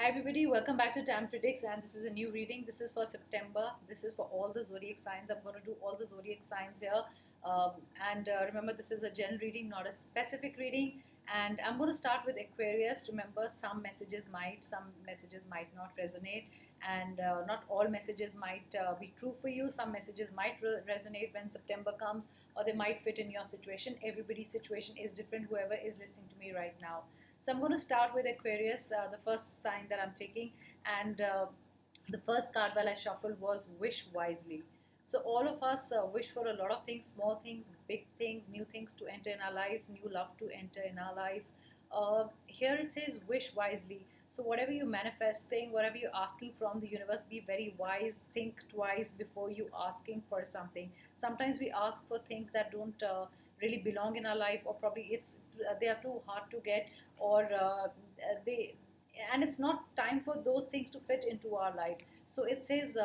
Hi everybody, welcome back to Tam Predicts, and this is a new reading. This is for September. This is for all the zodiac signs. I'm going to do all the zodiac signs here. And remember, this is a general reading, not a specific reading. And I'm going to start with Aquarius. Remember, some messages might not resonate, and not all messages might be true for you. Some messages might resonate when September comes, or they might fit in your situation. Everybody's situation is different, whoever is listening to me right now. So I'm going to start with Aquarius, the first sign that I'm taking, and the first card that I shuffled was Wish Wisely. So all of us wish for a lot of things, small things, big things, new things to enter in our life, new love to enter in our life. Here it says wish wisely. So whatever you're manifesting, whatever you're asking from the universe, be very wise. Think twice before you asking for something. Sometimes we ask for things that don't really belong in our life, or probably they are too hard to get, or they and it's not time for those things to fit into our life. So it says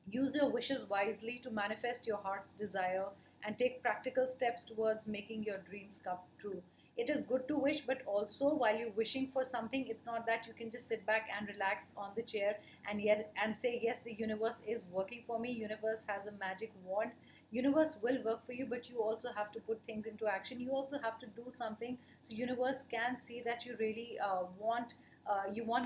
use your wishes wisely to manifest your heart's desire and take practical steps towards making your dreams come true. It is good to wish, but also while you're wishing for something, it's not that you can just sit back and relax on the chair and say, yes, the universe is working for me. Universe has a magic wand. Universe will work for you, but you also have to put things into action. You also have to do something so universe can see that you really want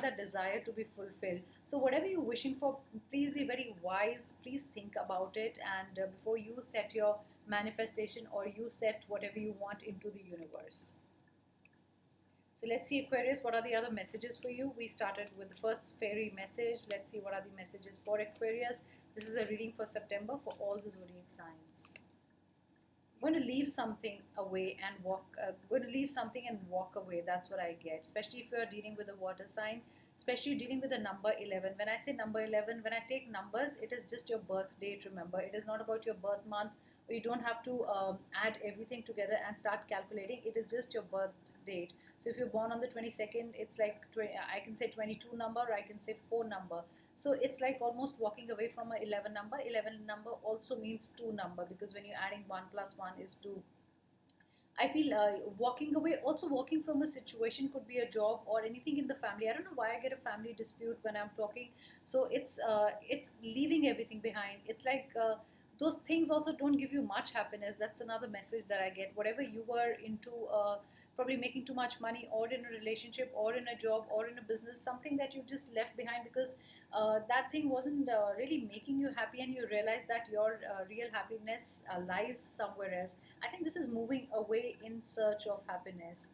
that desire to be fulfilled. So whatever you're wishing for, please be very wise. Please think about it, and before you set your manifestation or you set whatever you want into the universe. So let's see, Aquarius, what are the other messages for you? We started with the first fairy message. Let's see what are the messages for Aquarius. This is a reading for September for all the zodiac signs. I'm going to leave something away and walk. Going to leave something and walk away. That's what I get. Especially if you are dealing with a water sign. Especially dealing with the number 11. When I say number 11, when I take numbers, it is just your birth date. Remember, it is not about your birth month. Or you don't have to add everything together and start calculating. It is just your birth date. So if you're born on the 22nd, it's like I can say 22 number, or I can say 4 number. So it's like almost walking away from a 11 number. 11 number also means 2 number, because when you're adding 1 plus 1 is 2. I feel walking away, also walking from a situation, could be a job or anything in the family. I don't know why I get a family dispute when I'm talking. So it's leaving everything behind. It's like those things also don't give you much happiness. That's another message that I get. Whatever you were into, probably making too much money, or in a relationship, or in a job, or in a business, something that you just left behind because that thing wasn't really making you happy, and you realize that your real happiness lies somewhere else. I think this is moving away in search of happiness.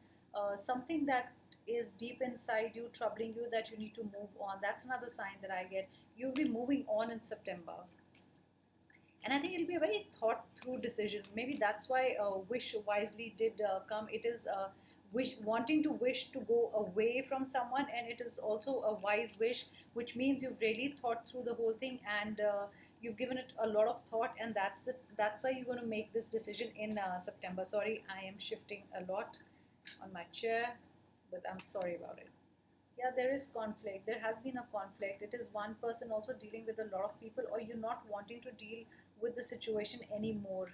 Something that is deep inside you, troubling you, that you need to move on. That's another sign that I get. You'll be moving on in September. And I think it'll be a very thought through decision. Maybe that's why wish wisely did come. It is wanting to wish to go away from someone, and it is also a wise wish, which means you've really thought through the whole thing, and you've given it a lot of thought, and that's why you're going to make this decision in September. Sorry, I am shifting a lot on my chair, but I'm sorry about it. Yeah, there is conflict. There has been a conflict. It is one person also dealing with a lot of people, or you're not wanting to deal with the situation anymore.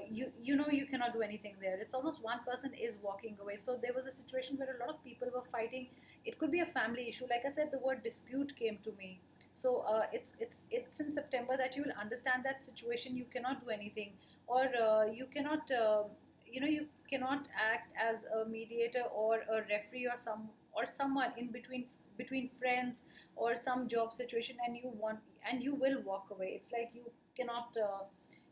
You know you cannot do anything there. It's almost one person is walking away. So there was a situation where a lot of people were fighting. It could be a family issue. Like I said, the word dispute came to me. So it's in September that you will understand that situation. You cannot do anything, or you cannot. You cannot act as a mediator or a referee, or someone in between friends, or some job situation, and you will walk away. It's like cannot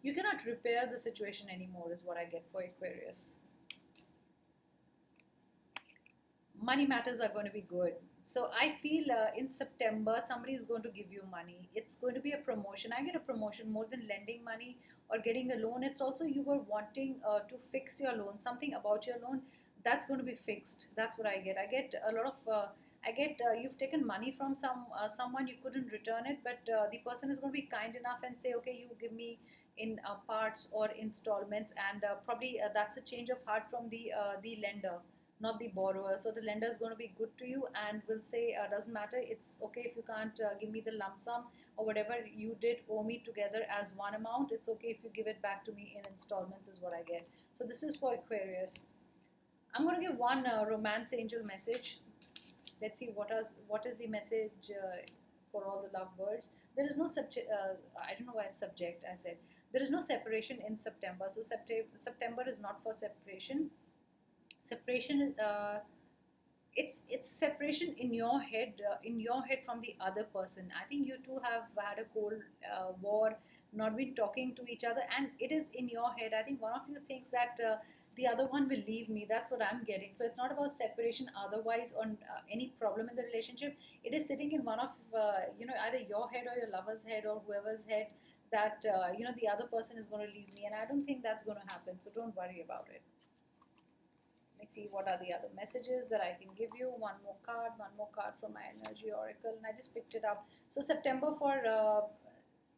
you cannot repair the situation anymore, is what I get for Aquarius. Money matters are going to be good. So I feel in September somebody is going to give you money. It's going to be a promotion. I get a promotion more than lending money or getting a loan. It's also you were wanting to fix your loan, something about your loan that's going to be fixed. That's what I get. I get a lot of. I get you've taken money from someone, you couldn't return it, but the person is going to be kind enough and say, okay, you give me in parts or installments, and probably that's a change of heart from the lender, not the borrower. So the lender is going to be good to you and will say, doesn't matter, it's okay if you can't give me the lump sum, or whatever you did owe me together as one amount. It's okay if you give it back to me in installments, is what I get. So this is for Aquarius. I'm going to give one romance angel message. Let's see what is the message for all the lovebirds. There is no subject. I don't know why subject I said. There is no separation in September. So September is not for separation. Separation is it's separation in your head from the other person. I think you two have had a cold war, not been talking to each other, and it is in your head. I think one of you thinks that the other one will leave me. That's what I'm getting. So it's not about separation otherwise on any problem in the relationship. It is sitting in one of either your head or your lover's head or whoever's head, that the other person is going to leave me, and I don't think that's going to happen. So don't worry about it. Let me see what are the other messages that I can give you. One more card from my energy oracle, and I just picked it up. So September for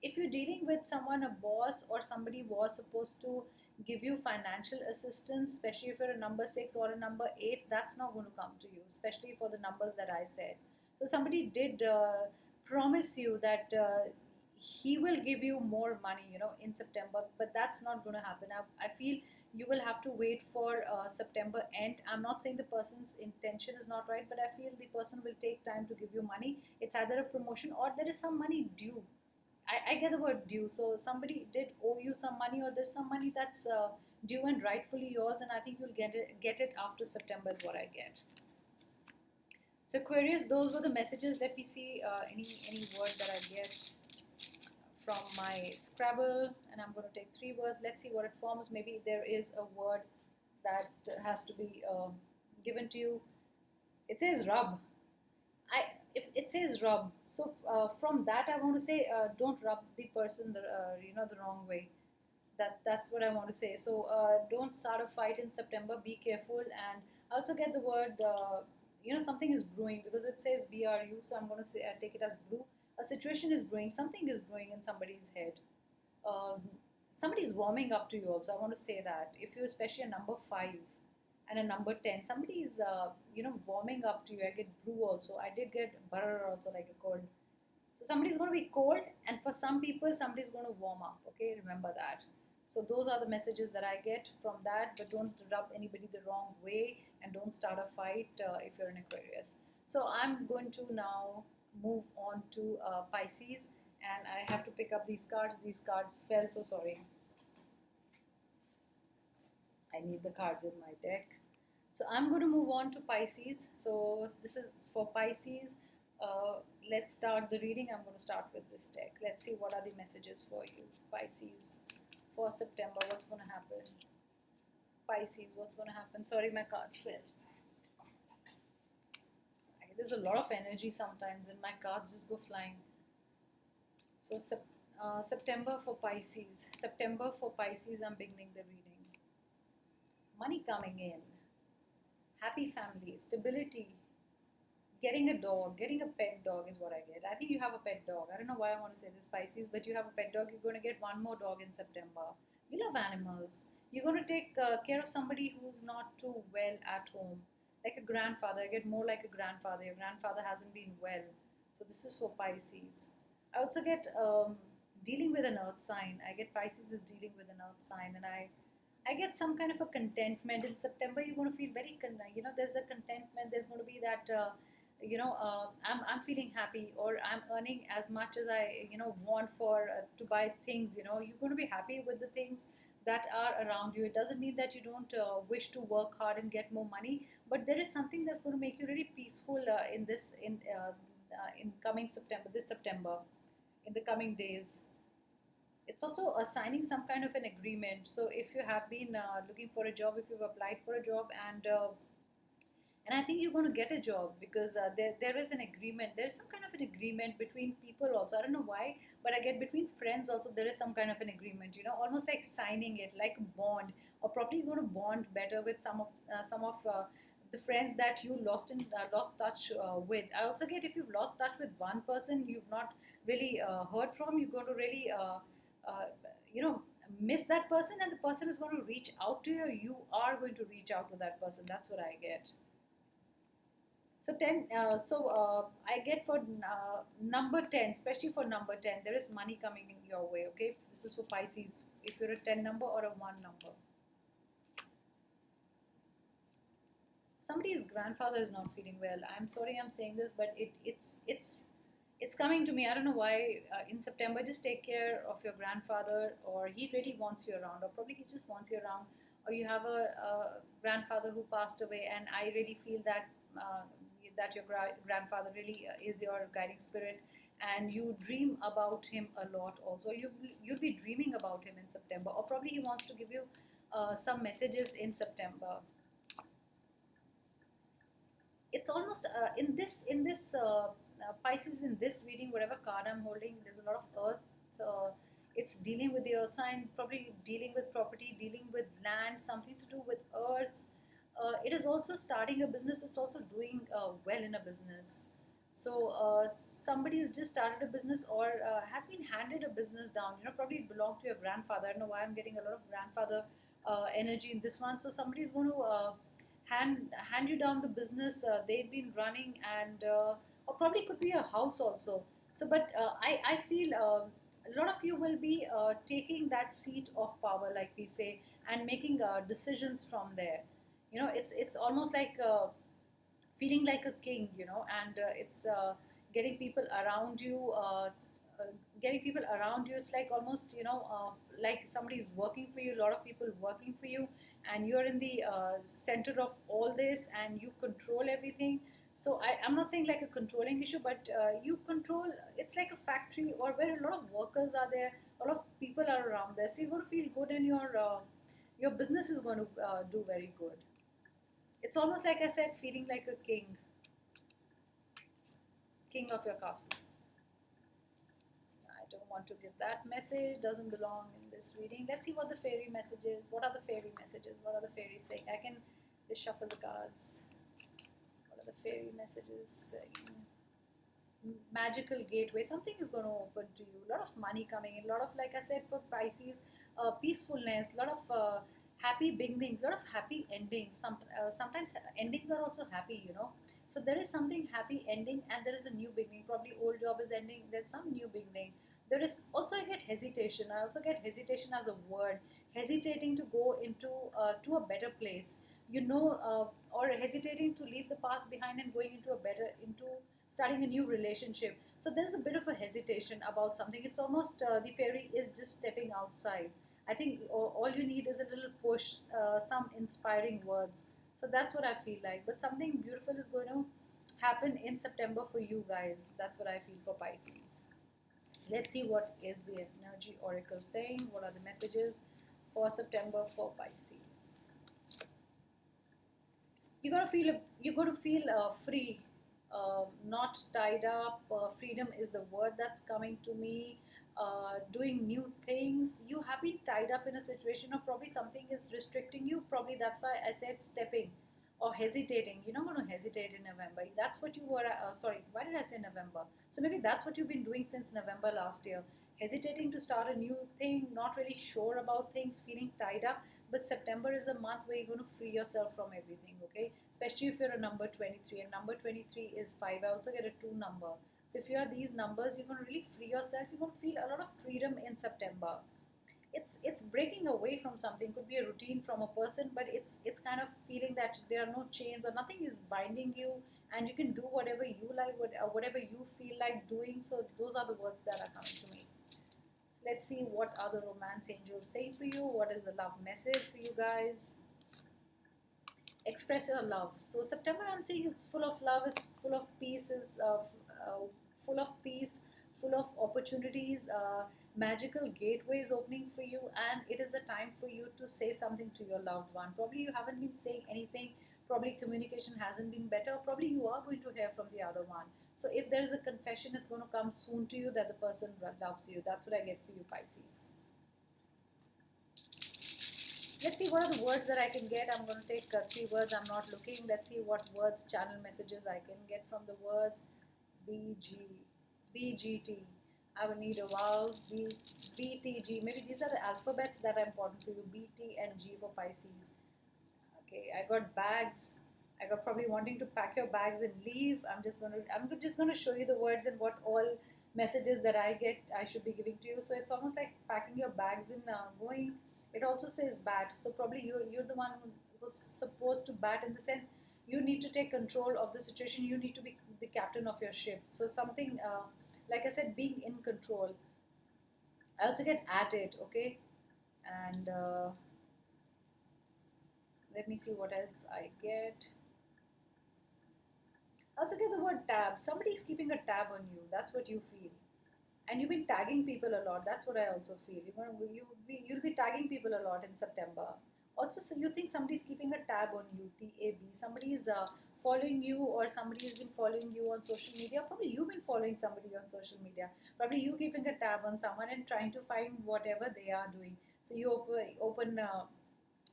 if you're dealing with someone, a boss or somebody was supposed to give you financial assistance, especially if you're a number 6 or a number 8, that's not going to come to you, especially for the numbers that I said. So somebody did promise you that he will give you more money, in September, but that's not going to happen. I feel you will have to wait for September end. I'm not saying the person's intention is not right, but I feel the person will take time to give you money. It's either a promotion or there is some money due. I get the word due. So somebody did owe you some money, or there's some money that's due and rightfully yours, and I think you'll get it after September is what I get. So Aquarius, those were the messages. Let me see any word that I get from my Scrabble, and I'm going to take 3 words. Let's see what it forms. Maybe there is a word that has to be given to you. It says rub. If it says rub, so from that I want to say don't rub the person the wrong way. That's what I want to say. So don't start a fight in September. Be careful, and also get the word something is brewing, because it says BRU. So I'm going to say take it as brew. A situation is brewing. Something is brewing in somebody's head. Somebody's warming up to you also. I want to say that if you're especially a number 5 and a number 10, somebody is warming up to you. I get brew also. I did get butter also, like a cold. So somebody's going to be cold, and for some people somebody's going to warm up. Okay, remember that. So those are the messages that I get from that. But don't rub anybody the wrong way, and don't start a fight if you're an Aquarius. So I'm going to now move on to Pisces, and I have to pick up these cards. These cards fell, so sorry. I need the cards in my deck. So I'm going to move on to Pisces. So this is for Pisces. Let's start the reading. I'm going to start with this deck. Let's see what are the messages for you, Pisces, for September. What's going to happen? Pisces, what's going to happen? Sorry, my card fell. There's a lot of energy sometimes, and my cards just go flying. So September for Pisces. September for Pisces, I'm beginning the reading. Money coming in. Happy family. Stability. Getting a dog. Getting a pet dog is what I get. I think you have a pet dog. I don't know why I want to say this, Pisces, but you have a pet dog. You're going to get one more dog in September. You love animals. You're going to take care of somebody who's not too well at home. Like a grandfather. I get more like a grandfather. Your grandfather hasn't been well. So this is for Pisces. I also get dealing with an earth sign. I get Pisces is dealing with an earth sign, and I get some kind of a contentment. In September, you're going to feel very, there's a contentment. There's going to be that, I'm feeling happy, or I'm earning as much as I, want for to buy things. You're going to be happy with the things that are around you. It doesn't mean that you don't wish to work hard and get more money, but there is something that's going to make you really peaceful in coming September, this September, in the coming days. It's also signing some kind of an agreement. So if you have been looking for a job, if you've applied for a job, and I think you're going to get a job, because there is an agreement. There's some kind of an agreement between people also. I don't know why, but I get between friends also there is some kind of an agreement. Almost like signing it, like a bond, or probably you're going to bond better with some of the friends that you lost touch with. I also get if you've lost touch with one person you've not really heard from, you're going to really miss that person, and the person is going to reach out to you. You are going to reach out to that person. That's what I get. So I get for number 10, especially for number 10, there is money coming in your way. Okay, this is for Pisces. If you're a 10 number or a 1 number. somebody's grandfather is not feeling well. I'm sorry I'm saying this, but it's coming to me. I don't know why. In September, just take care of your grandfather, or he really wants you around, or probably he just wants you around, or you have a grandfather who passed away, and I really feel that that your grandfather really is your guiding spirit, and you dream about him a lot. Also, you'll be dreaming about him in September, or probably he wants to give you some messages in September. It's almost in this Pisces, in this reading, whatever card I'm holding, there's a lot of earth. It's dealing with the earth sign, probably dealing with property, dealing with land, something to do with earth. It is also starting a business. It's also doing well in a business. So somebody who's just started a business, or has been handed a business down, probably it belonged to your grandfather. I don't know why I'm getting a lot of grandfather energy in this one. So somebody is going to hand you down the business they've been running, and or probably could be a house also. So, but I feel a lot of you will be taking that seat of power, like we say, and making decisions from there. It's almost like feeling like a king, and it's getting people around you. Getting people around you, it's like almost, like somebody is working for you, a lot of people working for you, and you're in the center of all this, and you control everything. So I'm not saying like a controlling issue, but you control. It's like a factory, or where a lot of workers are there, a lot of people are around there. So you're going to feel good, and your business is going to do very good. It's almost like I said, feeling like a king of your castle. I don't want to give that message. Doesn't belong in this reading. Let's see what the fairy message is. What are the fairy messages? What are the fairies saying? I can just shuffle the cards. What are the fairy messages saying? Magical gateway. Something is going to open to you. A lot of money coming in. A lot of, like I said, for Pisces, peacefulness. A lot of happy beginnings. A lot of happy endings. Sometimes endings are also happy. So there is something happy ending, and there is a new beginning. Probably old job is ending. There's some new beginning. There is also, I get hesitation. I also get hesitation as a word. Hesitating to go into to a better place. Or hesitating to leave the past behind and going into starting a new relationship. So there's a bit of a hesitation about something. It's almost the fairy is just stepping outside. I think all you need is a little push, some inspiring words. So that's what I feel like. But something beautiful is going to happen in September for you guys. That's what I feel for Pisces. Let's see what is the energy oracle saying. What are the messages for September for Pisces? You're gonna feel free, not tied up. Freedom is the word that's coming to me. Doing new things. You have been tied up in a situation, or probably something is restricting you. Probably that's why I said stepping or hesitating. You're not going to hesitate in November. That's what you were. Sorry, why did I say November? So maybe that's what you've been doing since November last year. Hesitating to start a new thing, not really sure about things, feeling tied up. But September is a month where you're going to free yourself from everything, okay? Especially if you're a number 23, and number 23 is 5. I also get a 2 number. So if you are these numbers, you're going to really free yourself. You're going to feel a lot of freedom in September. It's breaking away from something. Could be a routine from a person, but it's kind of feeling that there are no chains or nothing is binding you, and you can do whatever you like, whatever you feel like doing. So those are the words that are coming to me. So let's see what are the romance angels saying for you. What is the love message for you guys? Express your love. So September, I'm saying, is full of love, is full of peace, is full of peace, full of opportunities. Magical gateways opening for you, and it is a time for you to say something to your loved one. Probably you haven't been saying anything. Probably communication hasn't been better. Probably you are going to hear from the other one. So if there is a confession, it's going to come soon to you that the person loves you. That's what I get for you, Pisces. Let's see what are the words that I can get. I'm going to take 3 words. I'm not looking. Let's see what words, channel messages I can get from the words. BGT. I will need a vowel. BTG. Maybe these are the alphabets that are important for you. B, T, and G for Pisces. Okay, I got bags. I got probably wanting to pack your bags and leave. I'm just gonna show you the words and what all messages that I get I should be giving to you. So it's almost like packing your bags and going. It also says bat, so probably you're the one who was supposed to bat, in the sense you need to take control of the situation. You need to be the captain of your ship. So something, like I said, being in control. I also get at it, okay? And let me see what else I get. I also get the word tab. Somebody's keeping a tab on you. That's what you feel. And you've been tagging people a lot. That's what I also feel. You'll be tagging people a lot in September. Also, so you think somebody's keeping a tab on you, TAB. Somebody is following you, or somebody has been following you on social media. Probably you've been following somebody on social media. Probably you keeping a tab on someone and trying to find whatever they are doing. So you open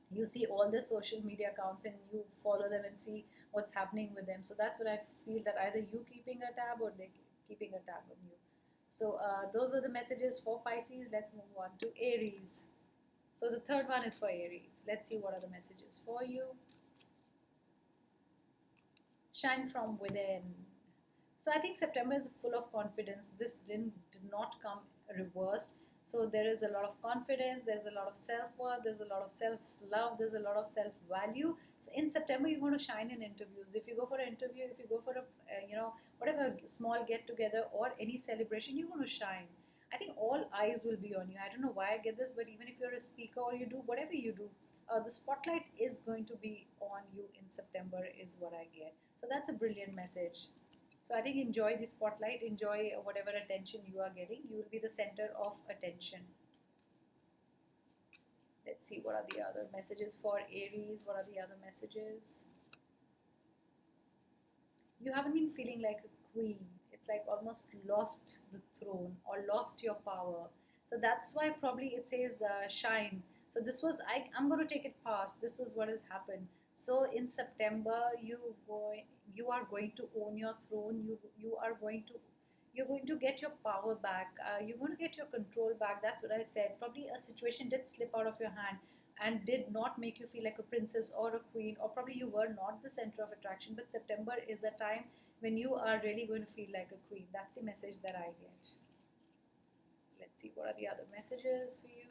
you see all the social media accounts and you follow them and see what's happening with them. So that's what I feel, that either you keeping a tab or they keeping a tab on you. So those were the messages for Pisces. Let's move on to Aries. So the third one is for Aries. Let's see what are the messages for you. Shine from within. So I think September is full of confidence. This did not come reversed. So there is a lot of confidence. There's a lot of self worth. There's a lot of self love. There's a lot of self value. So in September, you're going to shine in interviews. If you go for an interview, if you go for a whatever small get together or any celebration, you're going to shine. I think all eyes will be on you. I don't know why I get this, but even if you're a speaker or you do whatever you do, the spotlight is going to be on you in September, is what I get. So that's a brilliant message. So I think enjoy the spotlight, enjoy whatever attention you are getting. You will be the center of attention. Let's see what are the other messages for Aries. What are the other messages? You haven't been feeling like a queen. It's like almost lost the throne or lost your power. So that's why probably it says shine. So this was I'm going to take it past. This was what has happened. So in September, you are going to own your throne. You're going to get your power back. You're going to get your control back. That's what I said. Probably a situation did slip out of your hand and did not make you feel like a princess or a queen, or probably you were not the center of attraction. But September is a time when you are really going to feel like a queen. That's the message that I get. Let's see what are the other messages for you.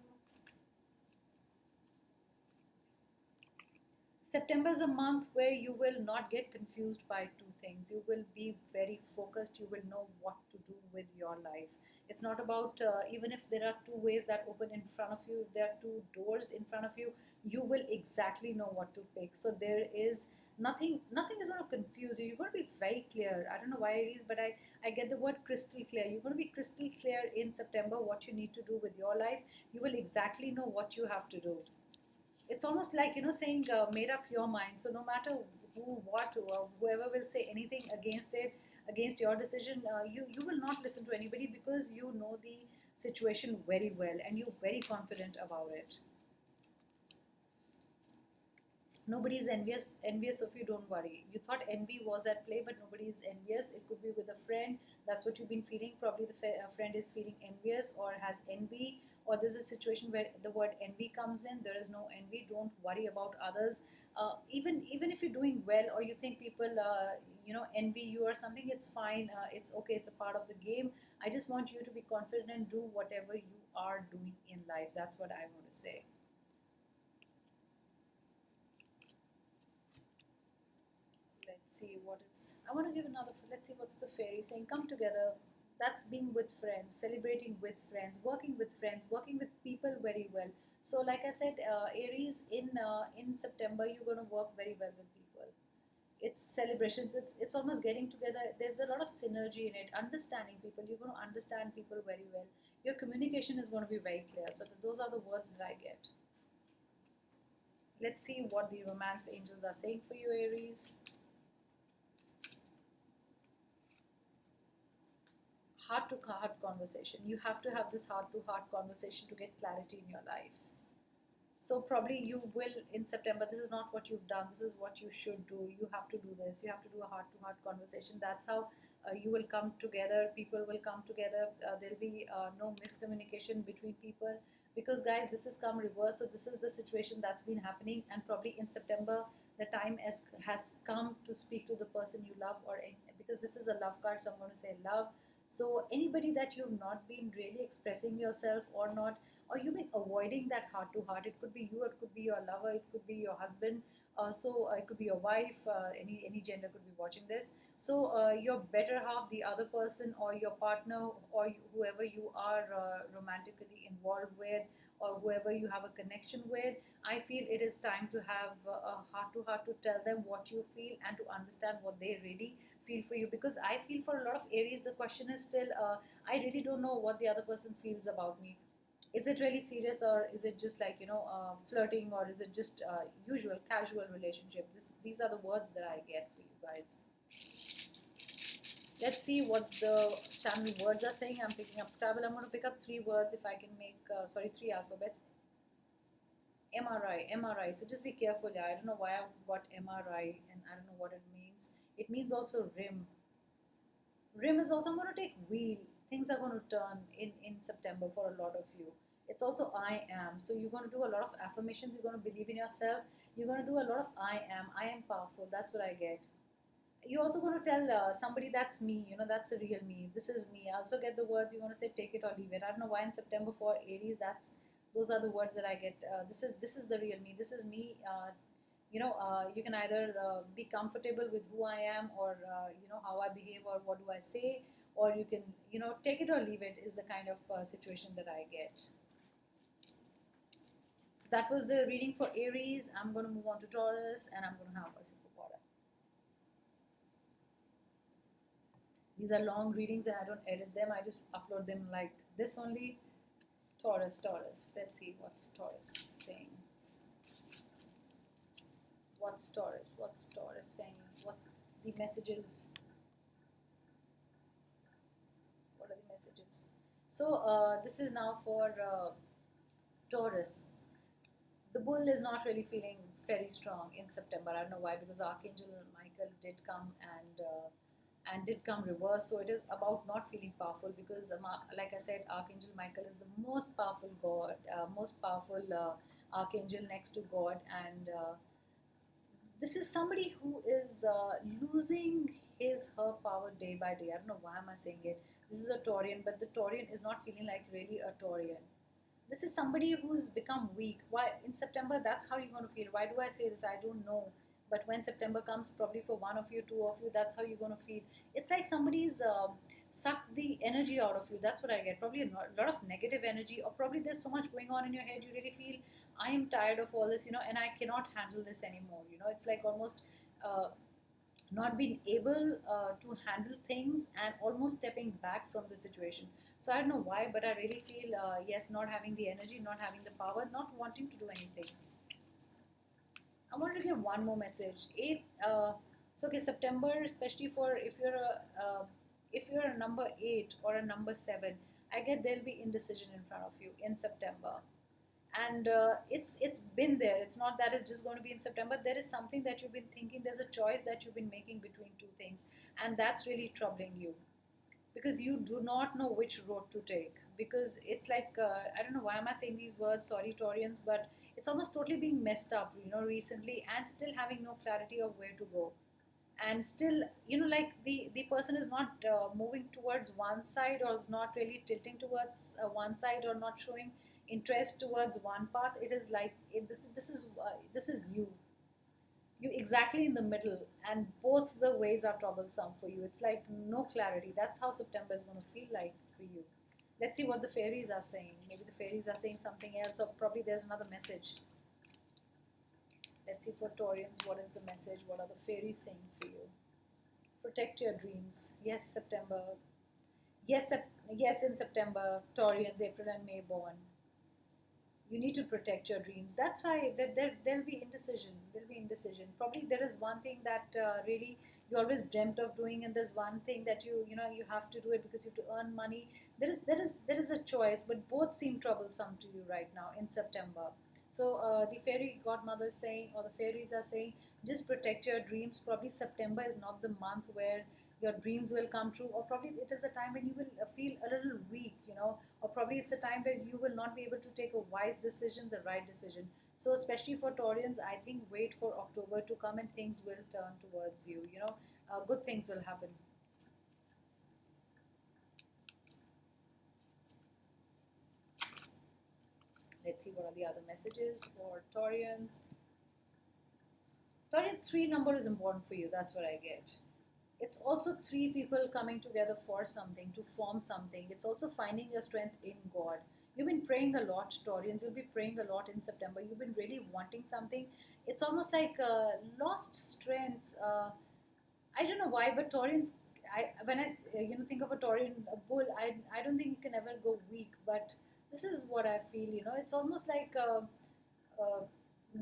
September is a month where you will not get confused by two things. You will be very focused. You will know what to do with your life. It's not about, even if there are two ways that open in front of you, if there are two doors in front of you, you will exactly know what to pick. So there is nothing is going to confuse you. You're going to be very clear. I don't know why it is, but I get the word crystal clear. You're going to be crystal clear in September what you need to do with your life. You will exactly know what you have to do. It's almost like saying made up your mind. So no matter whoever will say anything against it, against your decision, you will not listen to anybody, because you know the situation very well and you're very confident about it. Nobody is envious of you. Don't worry. You thought envy was at play, but nobody is envious. It could be with a friend. That's what you've been feeling. Probably the friend is feeling envious or has envy, or there's a situation where the word envy comes in. There is no envy. Don't worry about others. Even if you're doing well, or you think people envy you or something, it's fine. It's okay. It's a part of the game. I just want you to be confident and do whatever you are doing in life. That's what I want to say. Let's see what is. I want to give another. Let's see what's the fairy saying. Come together. That's being with friends, celebrating with friends, working with people very well. So, like I said, Aries, in September, you're going to work very well with people. It's celebrations. It's almost getting together. There's a lot of synergy in it. Understanding people. You're going to understand people very well. Your communication is going to be very clear. So those are the words that I get. Let's see what the romance angels are saying for you, Aries. Heart to heart conversation. You have to have this heart to heart conversation to get clarity in your life. So probably you will in September. This is not what you've done. This is what you should do. You have to do this. You have to do a heart to heart conversation. That's how you will come together. People will come together. There'll be no miscommunication between people, because guys, this has come reverse. So this is the situation that's been happening, and probably in September the time has come to speak to the person you love, because this is a love card. So I'm going to say love. So anybody that you've not been really expressing yourself or not, or you've been avoiding that heart to heart, it could be you, it could be your lover, it could be your husband, It could be your wife, any gender could be watching this. So your better half, the other person, or your partner, or whoever you are romantically involved with, or whoever you have a connection with, I feel it is time to have a heart to heart to tell them what you feel and to understand what they really feel for you. Because I feel for a lot of Aries, the question is still, I really don't know what the other person feels about me. Is it really serious, or is it just like, flirting, or is it just usual casual relationship? These are the words that I get for you guys. Let's see what the channel words are saying. I'm picking up Scrabble. I'm going to pick up three words if I can make, three alphabets. MRI. So just be careful. Yeah, I don't know why I got MRI, and I don't know what it means. It means also rim. Rim is also, I'm going to take wheel. Things are going to turn in September for a lot of you. It's also I am. So you're going to do a lot of affirmations. You're going to believe in yourself. You're going to do a lot of I am. I am powerful. That's what I get. You're also going to tell somebody, that's me. That's a real me. This is me. I also get the words, you're going to say take it or leave it. I don't know why in September for Aries, those are the words that I get. This is the real me. This is me. You can either be comfortable with who I am, or how I behave, or what do I say, or you can take it or leave it, is the kind of situation that I get. So that was the reading for Aries. I'm going to move on to Taurus, and I'm going to have a sip of water. These are long readings and I don't edit them. I just upload them like this only. Taurus. Let's see what's Taurus saying. What's Taurus saying? What's the messages? What are the messages? So this is now for Taurus. The bull is not really feeling very strong in September. I don't know why, because Archangel Michael did come and did come reverse. So it is about not feeling powerful, because like I said, Archangel Michael is the most powerful god, most powerful archangel next to God. And this is somebody who is losing her power day by day. I don't know why am I saying it. This is a Taurian, but the Taurian is not feeling like really a Taurian. This is somebody who's become weak. Why in September? That's how you're going to feel. Why do I say this? I don't know. But when September comes, probably for one of you, two of you, that's how you're going to feel. It's like somebody's sucked the energy out of you. That's what I get. Probably a lot of negative energy, or probably there's so much going on in your head. You really feel, I am tired of all this, and I cannot handle this anymore. It's like almost not being able to handle things, and almost stepping back from the situation. So I don't know why, but I really feel, yes, not having the energy, not having the power, not wanting to do anything. I wanted to give one more message. Okay, September, especially for if you're a number 8 or a number 7, I get there'll be indecision in front of you in September. And it's been there. It's not that it's just going to be in September. There is something that you've been thinking. There's a choice that you've been making between two things, and that's really troubling you, because you do not know which road to take. Because it's like, I don't know why am I saying these words, sorry Taurians, but it's almost totally being messed up, recently, and still having no clarity of where to go. And still, like the person is not moving towards one side, or is not really tilting towards one side, or not showing interest towards one path. It is like this is you exactly in the middle, and both the ways are troublesome for you. It's like no clarity. That's how September is going to feel like for you. Let's see what the fairies are saying. Maybe the fairies are saying something else, or probably there's another message. Let's see for Taurians, what is the message? What are the fairies saying for you? Protect your dreams. Yes, September. Yes, in September, Taurians, April and May born. You need to protect your dreams. That's why there'll be indecision. There'll be indecision. Probably there is one thing that really you always dreamt of doing, and there's one thing that you have to do it because you have to earn money. There is a choice, but both seem troublesome to you right now in September. So the fairy godmother is saying, or the fairies are saying, just protect your dreams. Probably September is not the month where your dreams will come true, or probably it is a time when you will feel a little weak, or probably it's a time where you will not be able to take a wise decision, the right decision. So especially for Taurians, I think wait for October to come, and things will turn towards you. Good things will happen. Let's see what are the other messages for Taurians. Taurine, three number is important for you. That's what I get. It's also three people coming together for something, to form something. It's also finding your strength in God. You've been praying a lot, Taurians. You'll be praying a lot in September. You've been really wanting something. It's almost like lost strength. I don't know why, but Taurians. When I think of a Taurian a bull, I don't think you can ever go weak. But this is what I feel. It's almost like. Uh,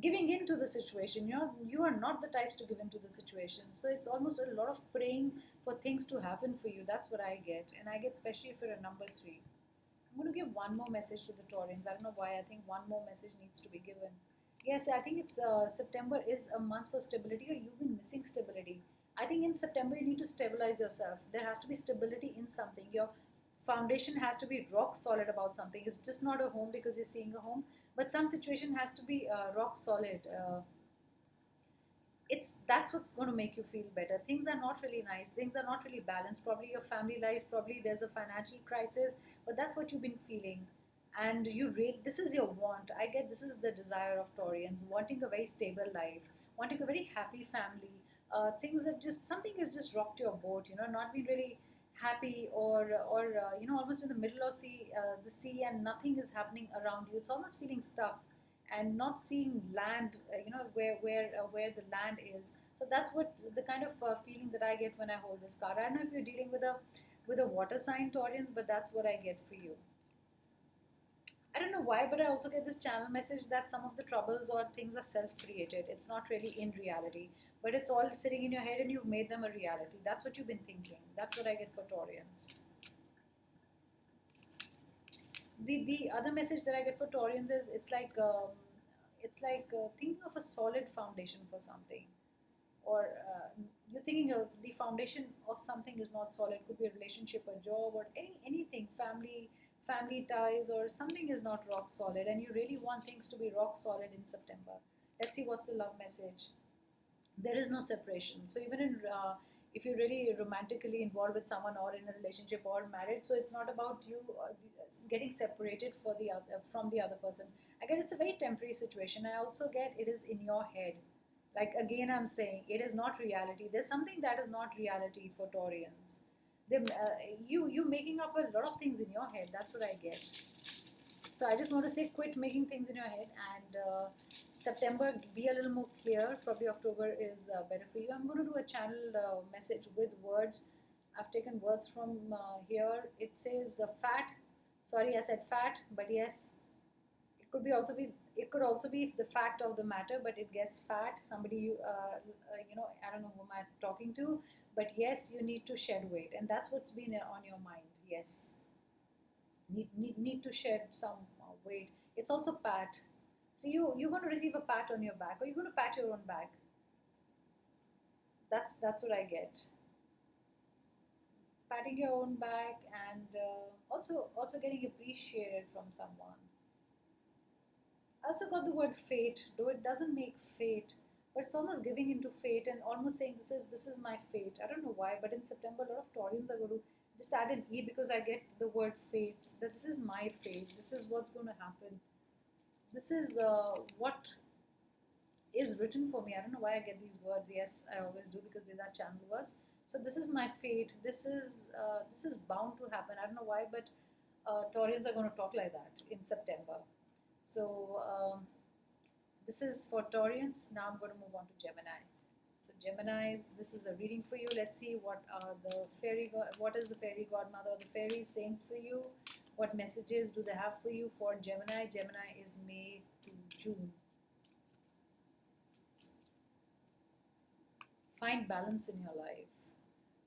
Giving into the situation. You are not the types to give into the situation, so it's almost a lot of praying for things to happen for you. That's what I get, and I get, especially if you're a number three. I'm going to give one more message to the Taurians. I don't know why. I think one more message needs to be given. Yes, I think it's September is a month for stability, or you've been missing stability. I think in September you need to stabilize yourself. There has to be stability in something. Your foundation has to be rock solid about something. It's just not a home because you're seeing a home, but some situation has to be rock solid. It's That's what's going to make you feel better. Things are not really nice. Things are not really balanced. Probably your family life. Probably there's a financial crisis, but that's what you've been feeling, and this is your want. I get this is the desire of Taurians, wanting a very stable life, wanting a very happy family. Things have just something has just rocked your boat. Not been really happy, or almost in the middle of the sea, and nothing is happening around you. It's almost feeling stuck and not seeing land, where the land is. So that's what the kind of feeling that I get when I hold this card. I don't know if you're dealing with a water sign, Taurians, but that's what I get for you. I don't know why, but I also get this channel message that some of the troubles or things are self-created. It's not really in reality, but it's all sitting in your head and you've made them a reality. That's what you've been thinking. That's what I get for Taurians. The other message that I get for Taurians is it's like thinking of a solid foundation for something, or you're thinking of the foundation of something is not solid. Could be a relationship, a job, or anything, family ties, or something is not rock solid, and you really want things to be rock solid in September. Let's see what's the love message. There is no separation. So even in if you're really romantically involved with someone, or in a relationship, or married, so it's not about you getting separated from the other person. Again, it's a very temporary situation. I also get it is in your head. Like, again, I'm saying it is not reality. There's something that is not reality for Taurians. You making up a lot of things in your head. That's what I get. So I just want to say, quit making things in your head, and September, be a little more clear. Probably October is better for you. I'm going to do a channel message with words. I've taken words from here. It says fat. Sorry, I said fat, but yes, it could be also be. It could also be the fact of the matter, but it gets fat. Somebody I don't know who I'm talking to, but yes, you need to shed weight, and that's what's been on your mind. Yes, need to shed some weight. It's also pat. So you're going to receive a pat on your back, or you're going to pat your own back. That's what I get. Patting your own back, and also getting appreciated from someone. I also got the word fate, though it doesn't make fate, but it's almost giving into fate and almost saying this is my fate. I don't know why, but in September a lot of Taurians are going to just add an E because I get the word fate. That this is my fate. This is what's going to happen. This is what is written for me. I don't know why I get these words. Yes, I always do because these are channel words. So this is my fate. This is bound to happen. I don't know why, but Taurians are going to talk like that in September. So this is for Taurians. Now I'm going to move on to Gemini. So Gemini's, this is a reading for you. Let's see what what is the fairy godmother or the fairies saying for you. What messages do they have for you for Gemini? Gemini is May to June. Find balance in your life.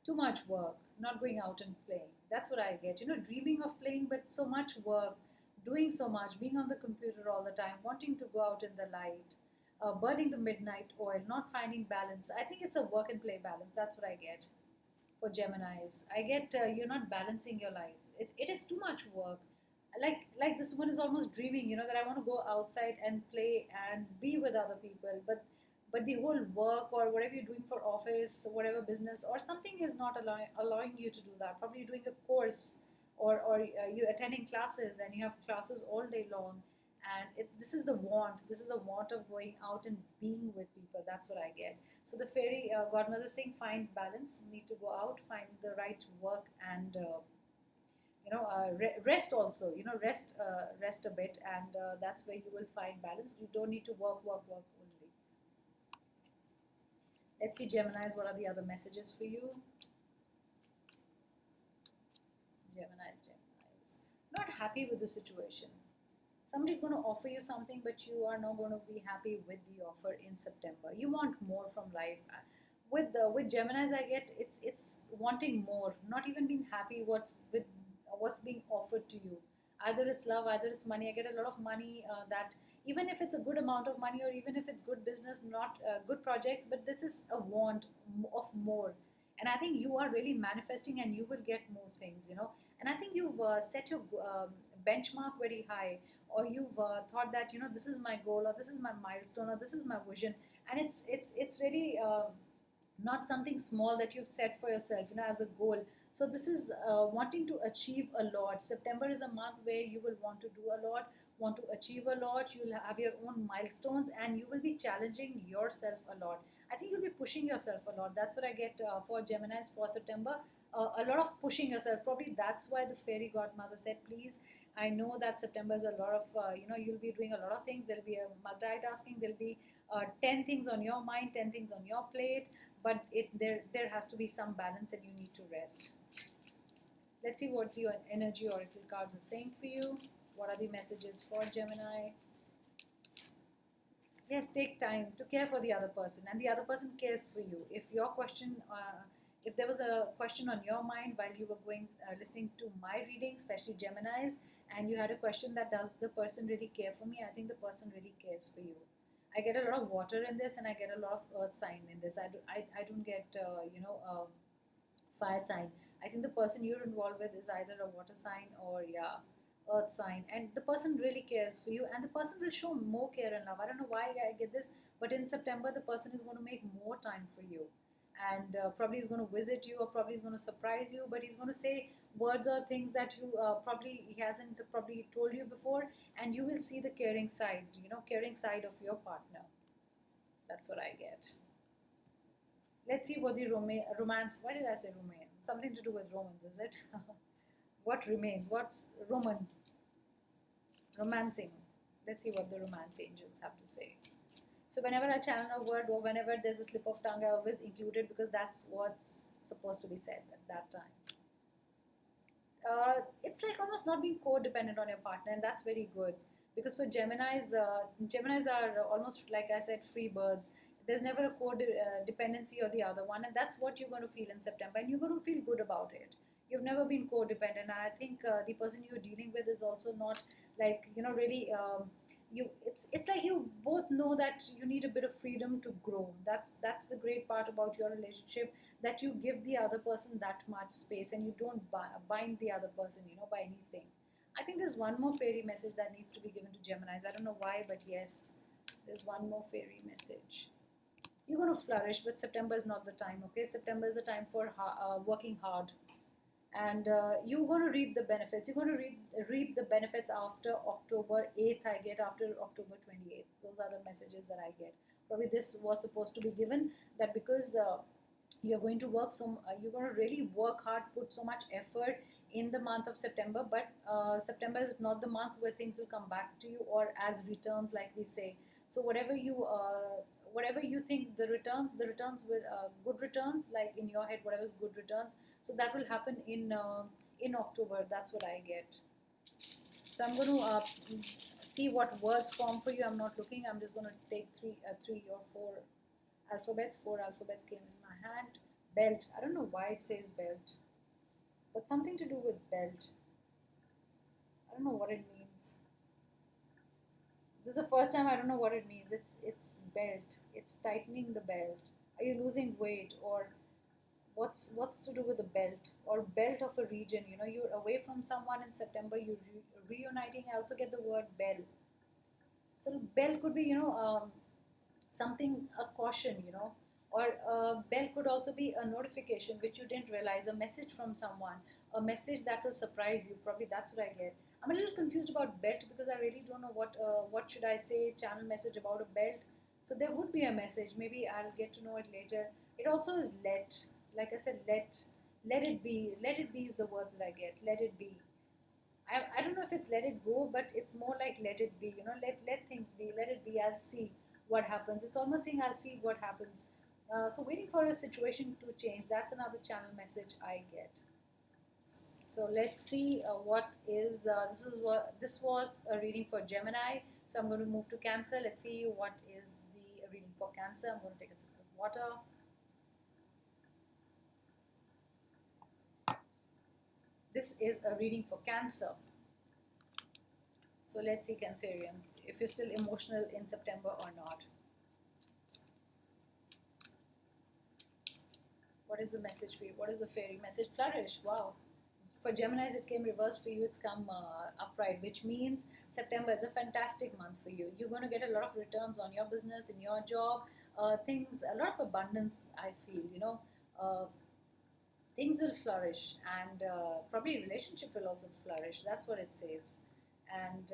Too much work, not going out and playing. That's what I get. Dreaming of playing, but so much work, doing so much, being on the computer all the time, wanting to go out in the light, burning the midnight oil, not finding balance. I think it's a work and play balance. That's what I get for Geminis. I get you're not balancing your life. It is too much work. Like this one is almost dreaming, that I want to go outside and play and be with other people, but the whole work or whatever you're doing for office, whatever business or something is not allowing you to do that. Probably you're doing a course, or you're attending classes and you have classes all day long, and this is the want. This is the want of going out and being with people. That's what I get. So the fairy godmother is saying, find balance. Need to go out, find the right work, and rest also. Rest a bit, and that's where you will find balance. You don't need to work only. Let's see, Geminis. What are the other messages for you? Geminis. Not happy with the situation. Somebody's going to offer you something, but you are not going to be happy with the offer in September. You want more from life. With Gemini's, I get it's wanting more, not even being happy what's being offered to you. Either it's love, either it's money. I get a lot of money that even if it's a good amount of money, or even if it's good business, not good projects, but this is a want of more. And I think you are really manifesting, and you will get more things. And I think you've set your benchmark very high, or you've thought that this is my goal, or this is my milestone, or this is my vision, and it's really not something small that you've set for yourself, as a goal. So this is wanting to achieve a lot. September is a month where you will want to do a lot, want to achieve a lot. You'll have your own milestones, and you will be challenging yourself a lot. I think you'll be pushing yourself a lot. That's what I get for Geminis for September. A lot of pushing yourself. Probably that's why the fairy godmother said, please, I know that September is a lot of, you'll be doing a lot of things. There'll be a multitasking. There'll be 10 things on your mind, 10 things on your plate. But there has to be some balance, and you need to rest. Let's see what the energy oracle cards are saying for you. What are the messages for Gemini? Yes, take time to care for the other person, and the other person cares for you. If there was a question on your mind while you were listening to my reading, especially Gemini's, and you had a question that, does the person really care for me? I think the person really cares for you. I get a lot of water in this, and I get a lot of earth sign in this. I don't get fire sign. I think the person you're involved with is either a water sign or, yeah, earth sign, and the person really cares for you, and the person will show more care and love. I don't know why I get this, but in September the person is going to make more time for you, and probably is going to visit you, or probably is going to surprise you, but he's going to say words or things that you probably he hasn't probably told you before, and you will see the caring side of your partner. That's what I get. Let's see what the romance. Why did I say romance? Something to do with Romans, is it? What remains? What's romancing? Let's see what the romance angels have to say. So whenever I channel a word, or whenever there's a slip of tongue, I always include it, because that's what's supposed to be said at that time. It's like almost not being codependent on your partner, and that's very good, because for Geminis are almost, like I said, free birds. There's never a codependency or the other one, and that's what you're going to feel in September, and you're going to feel good about it. You've never been codependent. I think the person you're dealing with is also not like really. It's like you both know that you need a bit of freedom to grow. That's the great part about your relationship, that you give the other person that much space, and you don't bind the other person by anything. I think there's one more fairy message that needs to be given to Geminis. I don't know why, but yes, there's one more fairy message. You're going to flourish, but September is not the time. Okay, September is the time for working hard, and you're going to reap the benefits. You're going to reap the benefits after October 8th. I get after October 28th. Those are the messages that I get. Probably this was supposed to be given, that because you're going to you're going to really work hard, put so much effort in the month of September, but September is not the month where things will come back to you, or as returns, like we say. So whatever you think the returns will good returns, like in your head, whatever is good returns, so that will happen in October. That's what I get. So I'm going to see what words form for you. I'm not looking. I'm just going to take three or four alphabets. Four alphabets came in my hand. Belt. I don't know why it says belt, but something to do with belt. I don't know what it means. This is the first time I don't know what it means. It's belt. It's tightening the belt. Are you losing weight, or what's to do with the belt, or belt of a region? You're away from someone in September. You're reuniting. I also get the word bell. So bell could be something, a caution, or bell could also be a notification which you didn't realize, a message from someone, a message that will surprise you. Probably that's what I get. I'm a little confused about belt because I really don't know what should I say. Channel message about a belt. So there would be a message. Maybe I'll get to know it later. It also is let. Like I said, let it be. Let it be is the words that I get. Let it be. I don't know if it's let it go, but it's more like let it be. Let things be. Let it be. I'll see what happens. It's almost saying I'll see what happens. So waiting for a situation to change. That's another channel message I get. So let's see what is this was a reading for Gemini. So I'm going to move to Cancer. Let's see what is the reading for Cancer. I'm going to take a sip of water. This is a reading for Cancer. So let's see, Cancerian, if you're still emotional in September or not. What is the message for you? What is the fairy message? Flourish. Wow. For Geminis, it came reversed. For you, it's come upright, which means September is a fantastic month for you. You're going to get a lot of returns on your business, in your job, a lot of abundance, I feel, uh, things will flourish, and probably relationship will also flourish. That's what it says. And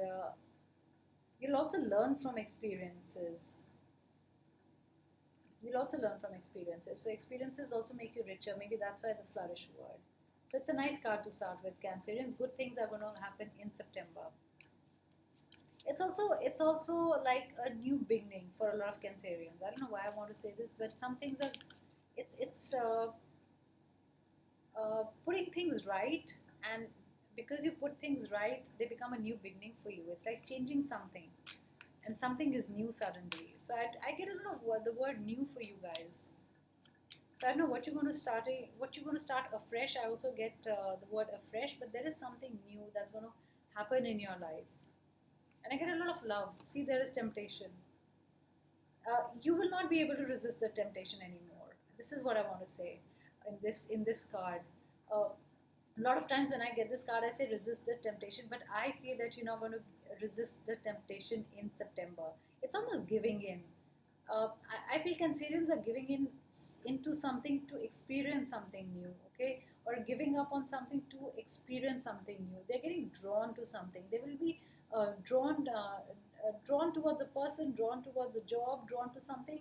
you'll also learn from experiences. You'll also learn from experiences. So experiences also make you richer. Maybe that's why the flourish word. So it's a nice card to start with, Cancerians. Good things are going to happen in September. It's also like a new beginning for a lot of Cancerians. I don't know why I want to say this, but some things are it's putting things right, and because you put things right, they become a new beginning for you. It's like changing something, and something is new suddenly. So I get a lot of the word new for you guys. So I don't know what you're going to start. What you're going to start afresh. I also get the word afresh, but there is something new that's going to happen in your life, and I get a lot of love. See, there is temptation. You will not be able to resist the temptation anymore. This is what I want to say in this card. Uh, a lot of times when I get this card, I say resist the temptation, but I feel that you're not going to resist the temptation in September. It's almost giving in. I feel Cancerians are giving in into something to experience something new, okay, or giving up on something to experience something new. They're getting drawn to something. They will be drawn towards a person, drawn towards a job, drawn to something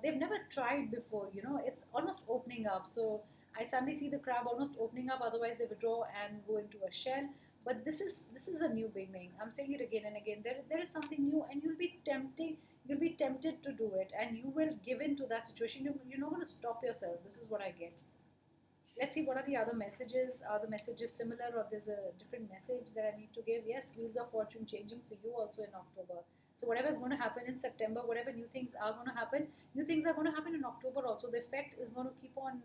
they've never tried before. It's almost opening up. So I suddenly see the crab almost opening up. Otherwise, they withdraw and go into a shell. But this is a new beginning. I'm saying it again and again. There is something new, and You'll be tempted to do it, and you will give in to that situation. You're not going to stop yourself. This is what I get. Let's see what are the other messages. Are the messages similar, or there's a different message that I need to give? Yes, wheels of fortune changing for you also in October. So whatever is going to happen in September, whatever new things are going to happen, new things are going to happen in October also. The effect is going to keep on.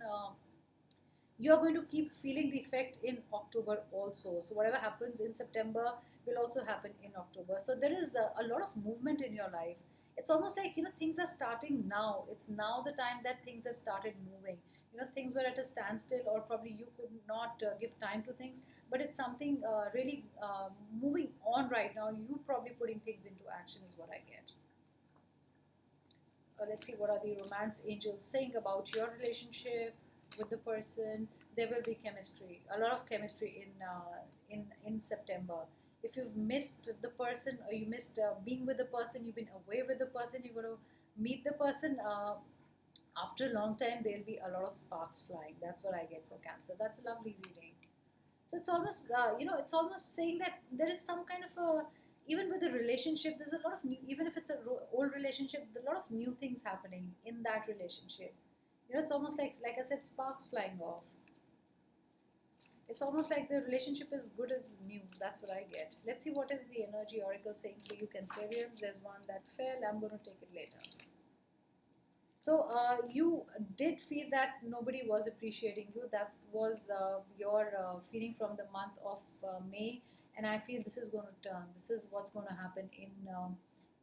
You are going to keep feeling the effect in October also. So whatever happens in September will also happen in October. So there is a lot of movement in your life. It's almost like things are starting now. It's now the time that things have started moving. Things were at a standstill, or probably you could not give time to things. But it's something really moving on right now. You probably putting things into action is what I get. Let's see what are the romance angels saying about your relationship with the person. There will be chemistry, a lot of chemistry in September. If you've missed the person, or you missed being with the person, you've been away with the person, you're going to meet the person after a long time. There'll be a lot of sparks flying. That's what I get for Cancer. That's a lovely reading. So it's almost it's almost saying that there is some kind of a, even with a relationship, there's a lot of new, even if it's a old relationship, there's a lot of new things happening in that relationship. It's almost like I said, sparks flying off. It's almost like the relationship is good as new. That's what I get. Let's see what is the energy oracle saying for you, Cancerians. There's one that fell. I'm going to take it later. So you did feel that nobody was appreciating you. That was your feeling from the month of May, and I feel this is going to turn. This is what's going to happen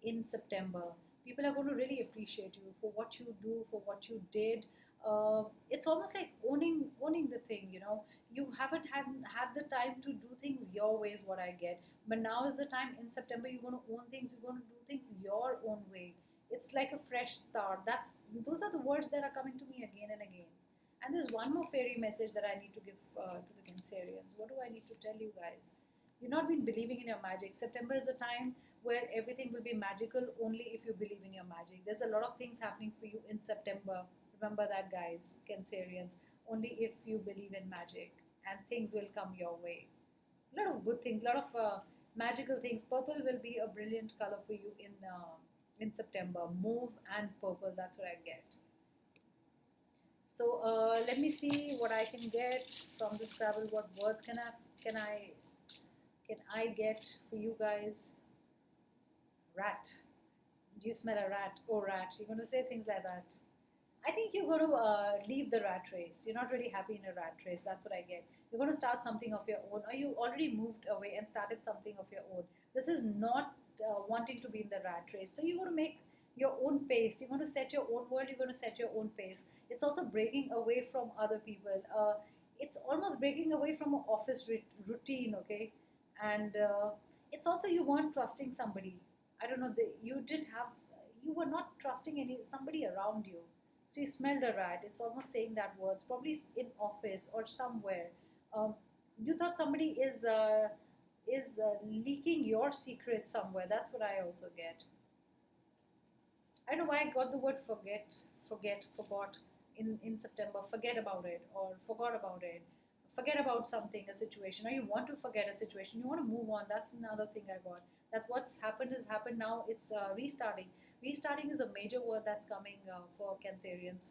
in September. People are going to really appreciate you for what you do, for what you did. It's almost like owning the thing. You haven't had the time to do things your way is what I get. But now is the time. In September, you're going to own things. You're going to do things your own way. It's like a fresh start. Those are the words that are coming to me again and again. And there's one more fairy message that I need to give to the Cancerians. What do I need to tell you guys? You've not been believing in your magic. September is a time where everything will be magical only if you believe in your magic. There's a lot of things happening for you in September. Remember that, guys, Cancerians. Only if you believe in magic, and things will come your way. A lot of good things, a lot of magical things. Purple will be a brilliant color for you in September. Mauve and purple. That's what I get. So let me see what I can get from this travel. What words can I can I get for you guys? Rat. Do you smell a rat? Oh, rat. You're going to say things like that. I think you're going to leave the rat race. You're not really happy in a rat race. That's what I get. You're going to start something of your own, or you already moved away and started something of your own. This is not wanting to be in the rat race. So you're going to make your own pace. You're going to set your own world. You're going to set your own pace. It's also breaking away from other people. It's almost breaking away from an office routine, okay? And it's also you weren't trusting somebody. I don't know. You did have. You were not trusting any somebody around you, so you smelled a rat. It's almost saying that words, probably in office or somewhere. Um, you thought somebody is leaking your secret somewhere. That's what I also get. I don't know why I got the word forgot in September. Forget about it or forgot about it. Forget about something, a situation, or you want to forget a situation. You want to move on. That's another thing I got. That what's happened has happened now. It's restarting. Restarting is a major word that's coming for Cancerians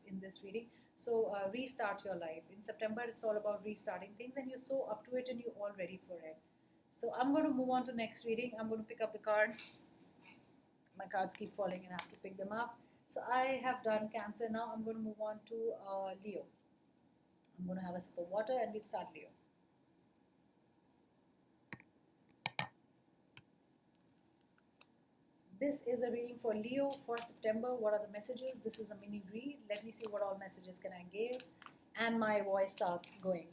in this reading. So restart your life. In September, it's all about restarting things, and you're so up to it and you're all ready for it. So I'm going to move on to next reading. I'm going to pick up the card. My cards keep falling and I have to pick them up. So I have done Cancer. Now I'm going to move on to Leo. I'm going to have a sip of water and we'll start Leo. This is a reading for Leo for September. What are the messages? This is a mini read. Let me see what all messages can I give. And my voice starts going.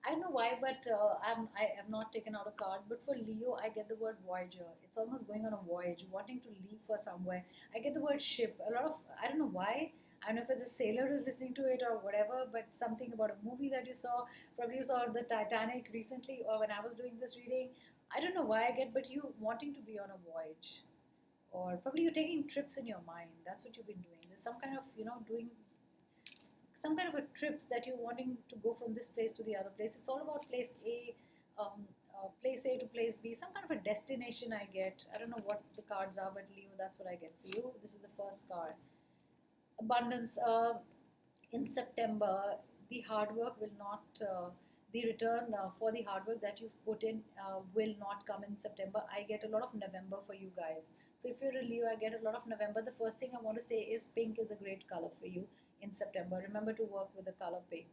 I don't know why, but I have not taken out a card. But for Leo, I get the word voyager. It's almost going on a voyage, wanting to leave for somewhere. I get the word ship. A lot of, I don't know why. I don't know if it's a sailor who's listening to it or whatever, but something about a movie that you saw. Probably you saw the Titanic recently or when I was doing this reading. I don't know why I get, but you wanting to be on a voyage. Or probably you're taking trips in your mind. That's what you've been doing. There's some kind of, doing some kind of a trips that you're wanting to go from this place to the other place. It's all about place A to place B, some kind of a destination I get. I don't know what the cards are, but Leo, that's what I get for you. This is the first card. Abundance. In September, the hard work will not, the return for the hard work that you've put in will not come in September. I get a lot of November for you guys. So if you're a Leo, I get a lot of November. The first thing I want to say is pink is a great color for you in September. Remember to work with the color pink.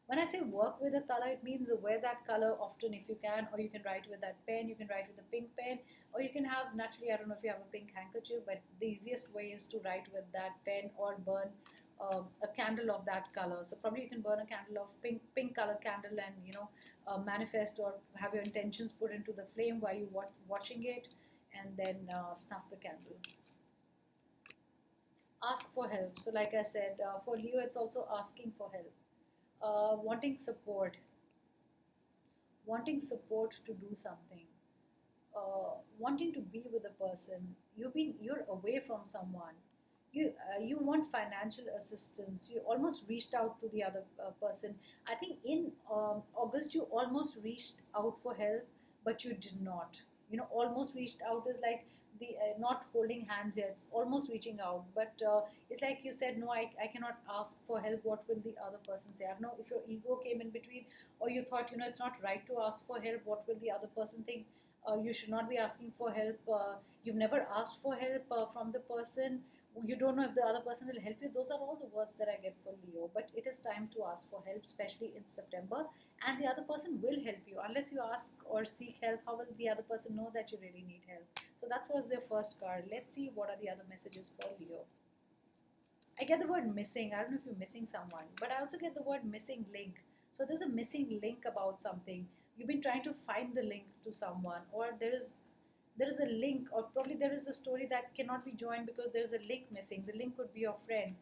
When I say work with a color, it means wear that color often if you can, or you can write with that pen, you can write with a pink pen, or you can have, naturally, I don't know if you have a pink handkerchief, but the easiest way is to write with that pen or burn a candle of that color. So probably you can burn a candle of pink color candle and manifest or have your intentions put into the flame while you watching it, and then snuff the candle. Ask for help. So like I said, for Leo, it's also asking for help. Wanting support to do something, wanting to be with a person. You're away from someone. You want financial assistance. You almost reached out to the other person. I think in August you almost reached out for help, but you did not. Almost reached out is like the not holding hands yet. It's almost reaching out, but it's like you said, no, I cannot ask for help. What will the other person say? I don't know if your ego came in between, or you thought, it's not right to ask for help. What will the other person think? You should not be asking for help. You've never asked for help from the person. You don't know if the other person will help you. Those are all the words that I get for Leo. But it is time to ask for help, especially in September. And the other person will help you. Unless you ask or seek help, how will the other person know that you really need help? So that was their first card. Let's see what are the other messages for Leo. I get the word missing. I don't know if you're missing someone, but I also get the word missing link. So there's a missing link about something. You've been trying to find the link to someone, or there is a link, or probably there is a story that cannot be joined because there is a link missing. The link could be your friend,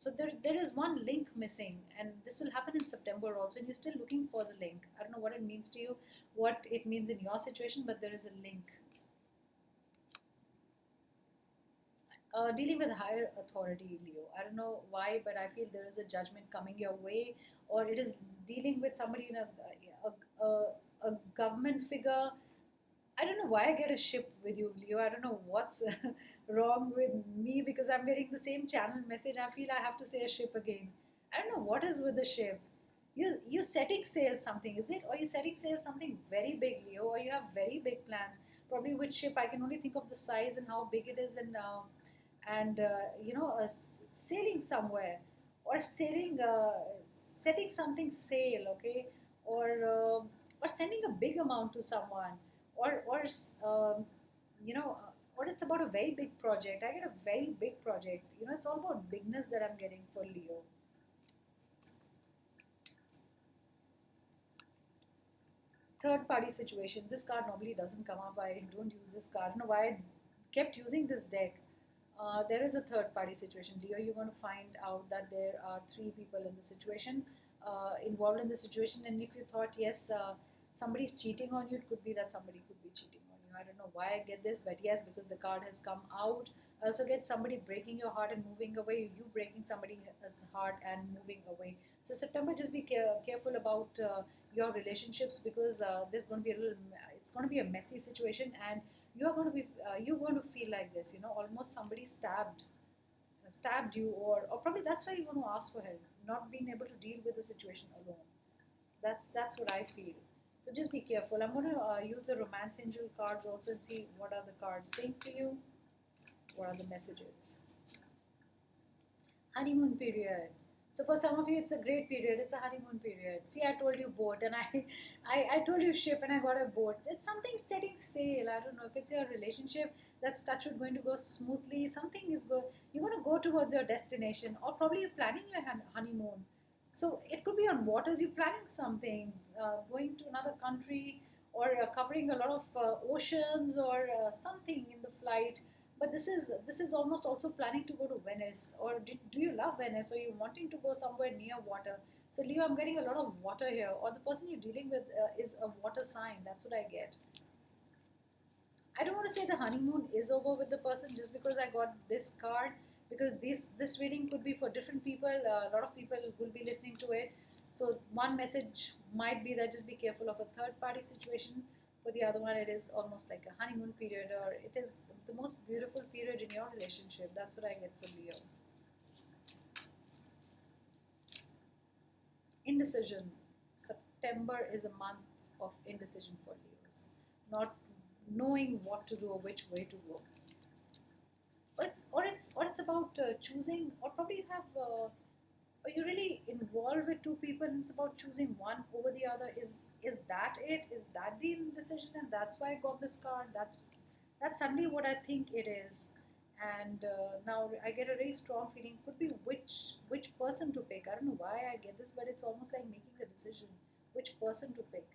So there is one link missing, and this will happen in September also, and you're still looking for the link. I don't know what it means to you, what it means in your situation, but there is a link. Dealing with higher authority, Leo. I don't know why, but I feel there is a judgment coming your way, or it is dealing with somebody in a government figure. I don't know why I get a ship with you, Leo. I don't know what's wrong with me because I'm getting the same channel message. I feel I have to say a ship again. I don't know what is with the ship. You setting sail something, is it? Or you setting sail something very big, Leo? Or you have very big plans? Probably with ship, I can only think of the size and how big it is, and sailing somewhere or sailing, setting something sail, okay, or or sending a big amount to someone, or you know, or it's about a very big project. I get a very big project. It's all about bigness that I'm getting for Leo. Third party situation. This card normally doesn't come up. I don't use this card. I don't know why I kept using this deck. There is a third party situation. Leo, you're going to find out that there are three people in the situation, involved in the situation. And if you thought, yes, somebody's cheating on you, it could be that somebody could be cheating on you. I don't know why I get this, but yes, because the card has come out. I also get somebody breaking your heart and moving away, you breaking somebody's heart and moving away. So, September, just be careful about your relationships because there's going to be it's going to be a messy situation, and you're going to feel like this, almost somebody stabbed you, or probably that's why you're going to ask for help, not being able to deal with the situation alone. That's what I feel. So just be careful. I'm going to use the romance angel cards also and see what are the cards saying to you, what are the messages. Honeymoon period. So for some of you, it's a great period. It's a honeymoon period. See, I told you boat, and I told you ship, and I got a boat. It's something setting sail. I don't know if it's your relationship that's touch wood going to go smoothly. Something is go. You're going to go towards your destination, or probably you're planning your honeymoon. So it could be on waters. You're planning something, going to another country, or covering a lot of oceans, or something in the flight. But this is almost also planning to go to Venice, or do you love Venice, or you wanting to go somewhere near water? So Leo, I'm getting a lot of water here, or the person you're dealing with is a water sign. That's what I get. I don't want to say the honeymoon is over with the person just because I got this card, because this reading could be for different people. A lot of people will be listening to it. So one message might be that just be careful of a third party situation. For the other one, it is almost like a honeymoon period, or it is the most beautiful period in your relationship. That's what I get for Leo. Indecision. September is a month of indecision for Leos. Not knowing what to do or which way to go. Or it's about choosing, or probably you have or you're really involved with two people and it's about choosing one over the other. Is that it? Is that the indecision? And that's why I got this card. That's suddenly what I think it is. And now I get a very strong feeling. Could be which person to pick. I don't know why I get this, but it's almost like making a decision. Which person to pick?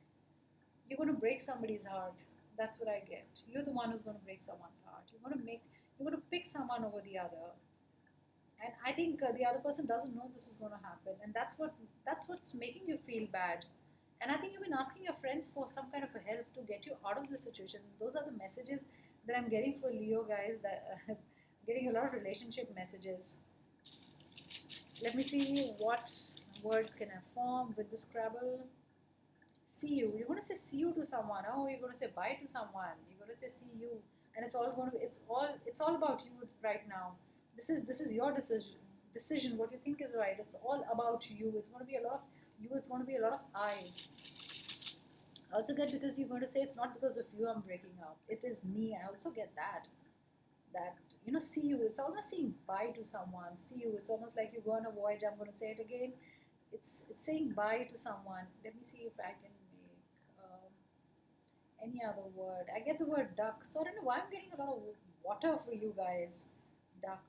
You're going to break somebody's heart. That's what I get. You're the one who's going to break someone's heart. You're going to pick someone over the other. And I think the other person doesn't know this is going to happen, and that's what's making you feel bad. And I think you've been asking your friends for some kind of a help to get you out of the situation. Those are the messages that I'm getting for Leo, guys. That getting a lot of relationship messages. Let me see what words can I form with the Scrabble. See you. You're going to say see you to someone. Oh, you're going to say bye to someone. You're going to say see you, and it's all going to. It's all about you right now. This is your decision. Decision. What you think is right. It's all about you. It's going to be a lot of you. It's going to be a lot of I. Also get, because you're going to say it's not because of you I'm breaking up. It is me. I also get that see you. It's almost saying bye to someone. See you. It's almost like you go on a voyage. I'm going to say it again. It's saying bye to someone. Let me see if I can make any other word. I get the word duck. So I don't know why I'm getting a lot of water for you guys. Duck.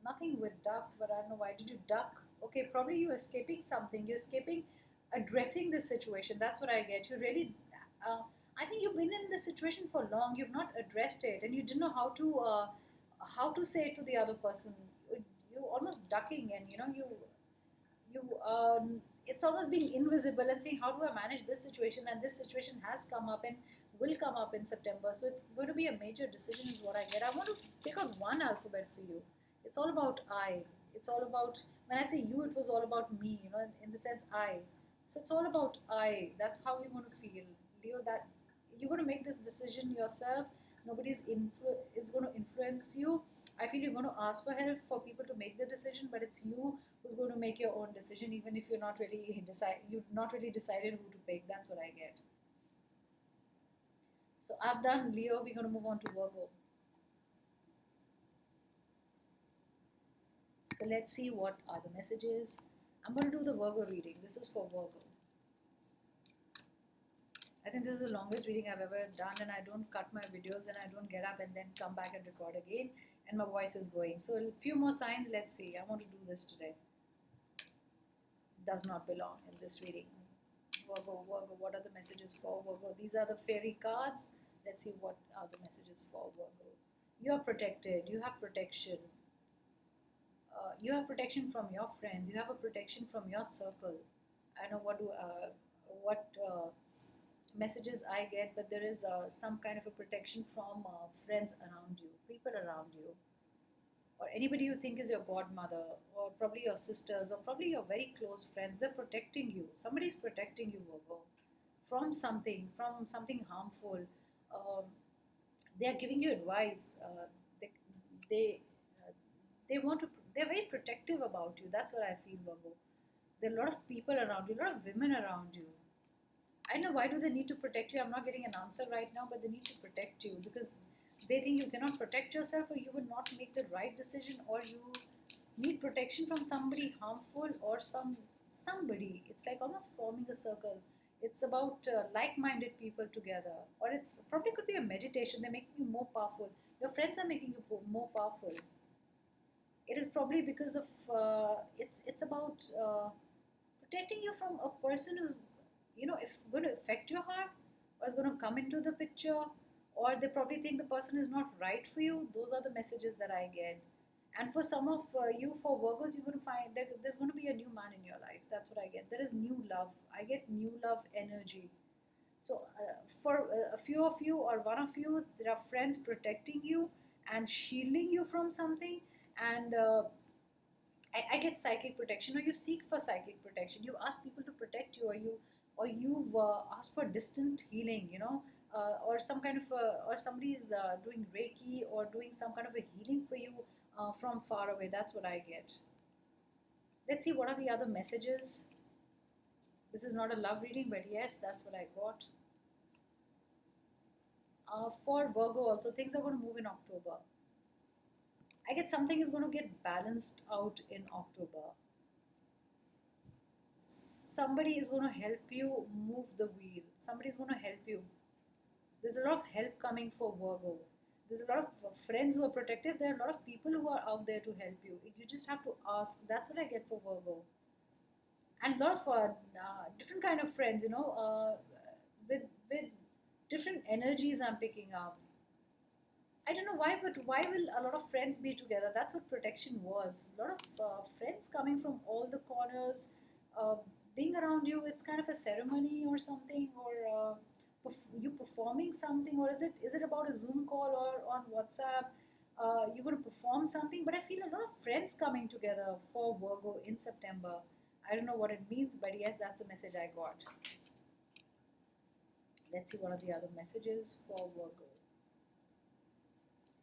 Nothing with duck, but I don't know why. Did you duck? Okay, probably you're escaping something. You're escaping addressing this situation. That's what I get. You really, uh, I think you've been in this situation for long. You've not addressed it, and you didn't know how to say it to the other person. You almost ducking, and it's almost being invisible and saying, how do I manage this situation? And this situation has come up and will come up in September, so it's going to be a major decision is what I get. I want to pick out one alphabet for you. It's all about I. It's all about, when I say you, it was all about me, in the sense I. So it's all about I. That's how you want to feel, Leo, that you're going to make this decision yourself. Is going to influence you. I feel you're going to ask for help for people to make the decision, but it's you who's going to make your own decision, even if you've not really decided who to pick. That's what I get. So I've done Leo. We're going to move on to Virgo. So let's see what are the messages. I'm going to do the Virgo reading. This is for Virgo. I think this is the longest reading I've ever done, and I don't cut my videos and I don't get up and then come back and record again, and my voice is going. So a few more signs. Let's see. I want to do this today. Does not belong in this reading. Virgo, what are the messages for Virgo? These are the fairy cards. Let's see what are the messages for Virgo. You are protected. You have protection. You have protection from your friends. You have a protection from your circle. I know what messages I get, but there is some kind of a protection from friends around you, people around you, or anybody you think is your godmother, or probably your sisters, or probably your very close friends. They're protecting you. Somebody's protecting you, Virgo, from something harmful. Um, they are giving you advice. They they want to. They're very protective about you. That's what I feel, Virgo. There are a lot of people around you, a lot of women around you. I don't know why do they need to protect you. I'm not getting an answer right now, but they need to protect you because they think you cannot protect yourself, or you will not make the right decision, or you need protection from somebody harmful, or somebody. It's like almost forming a circle. It's about like-minded people together, or it's probably could be a meditation. They're making you more powerful. Your friends are making you more powerful. It is probably because of it's about protecting you from a person who's if going to affect your heart, or is going to come into the picture, or they probably think the person is not right for you. Those are the messages that I get. And for some of you, for Virgos, you're going to find there's going to be a new man in your life. That's what I get. There is new love. I get new love energy. So for a few of you, or one of you, there are friends protecting you and shielding you from something. And I get psychic protection, or you seek for psychic protection. You ask people to protect you, or you've asked for distant healing, or some kind of or somebody is doing Reiki or doing some kind of a healing for you from far away. That's what I get. Let's see what are the other messages. This is not a love reading, but yes, that's what I got. For Virgo also, things are going to move in October. I get something is going to get balanced out in October. Somebody is going to help you move the wheel. Somebody is going to help you. There's a lot of help coming for Virgo. There's a lot of friends who are protective. There are a lot of people who are out there to help you. You just have to ask. That's what I get for Virgo. And a lot of different kind of friends, with different energies I'm picking up. I don't know why, but why will a lot of friends be together? That's what protection was. A lot of friends coming from all the corners, being around you. It's kind of a ceremony or something, or you performing something, or is it about a Zoom call or on WhatsApp? You're going to perform something, but I feel a lot of friends coming together for Virgo in September. I don't know what it means, but yes, that's the message I got. Let's see what are the other messages for Virgo.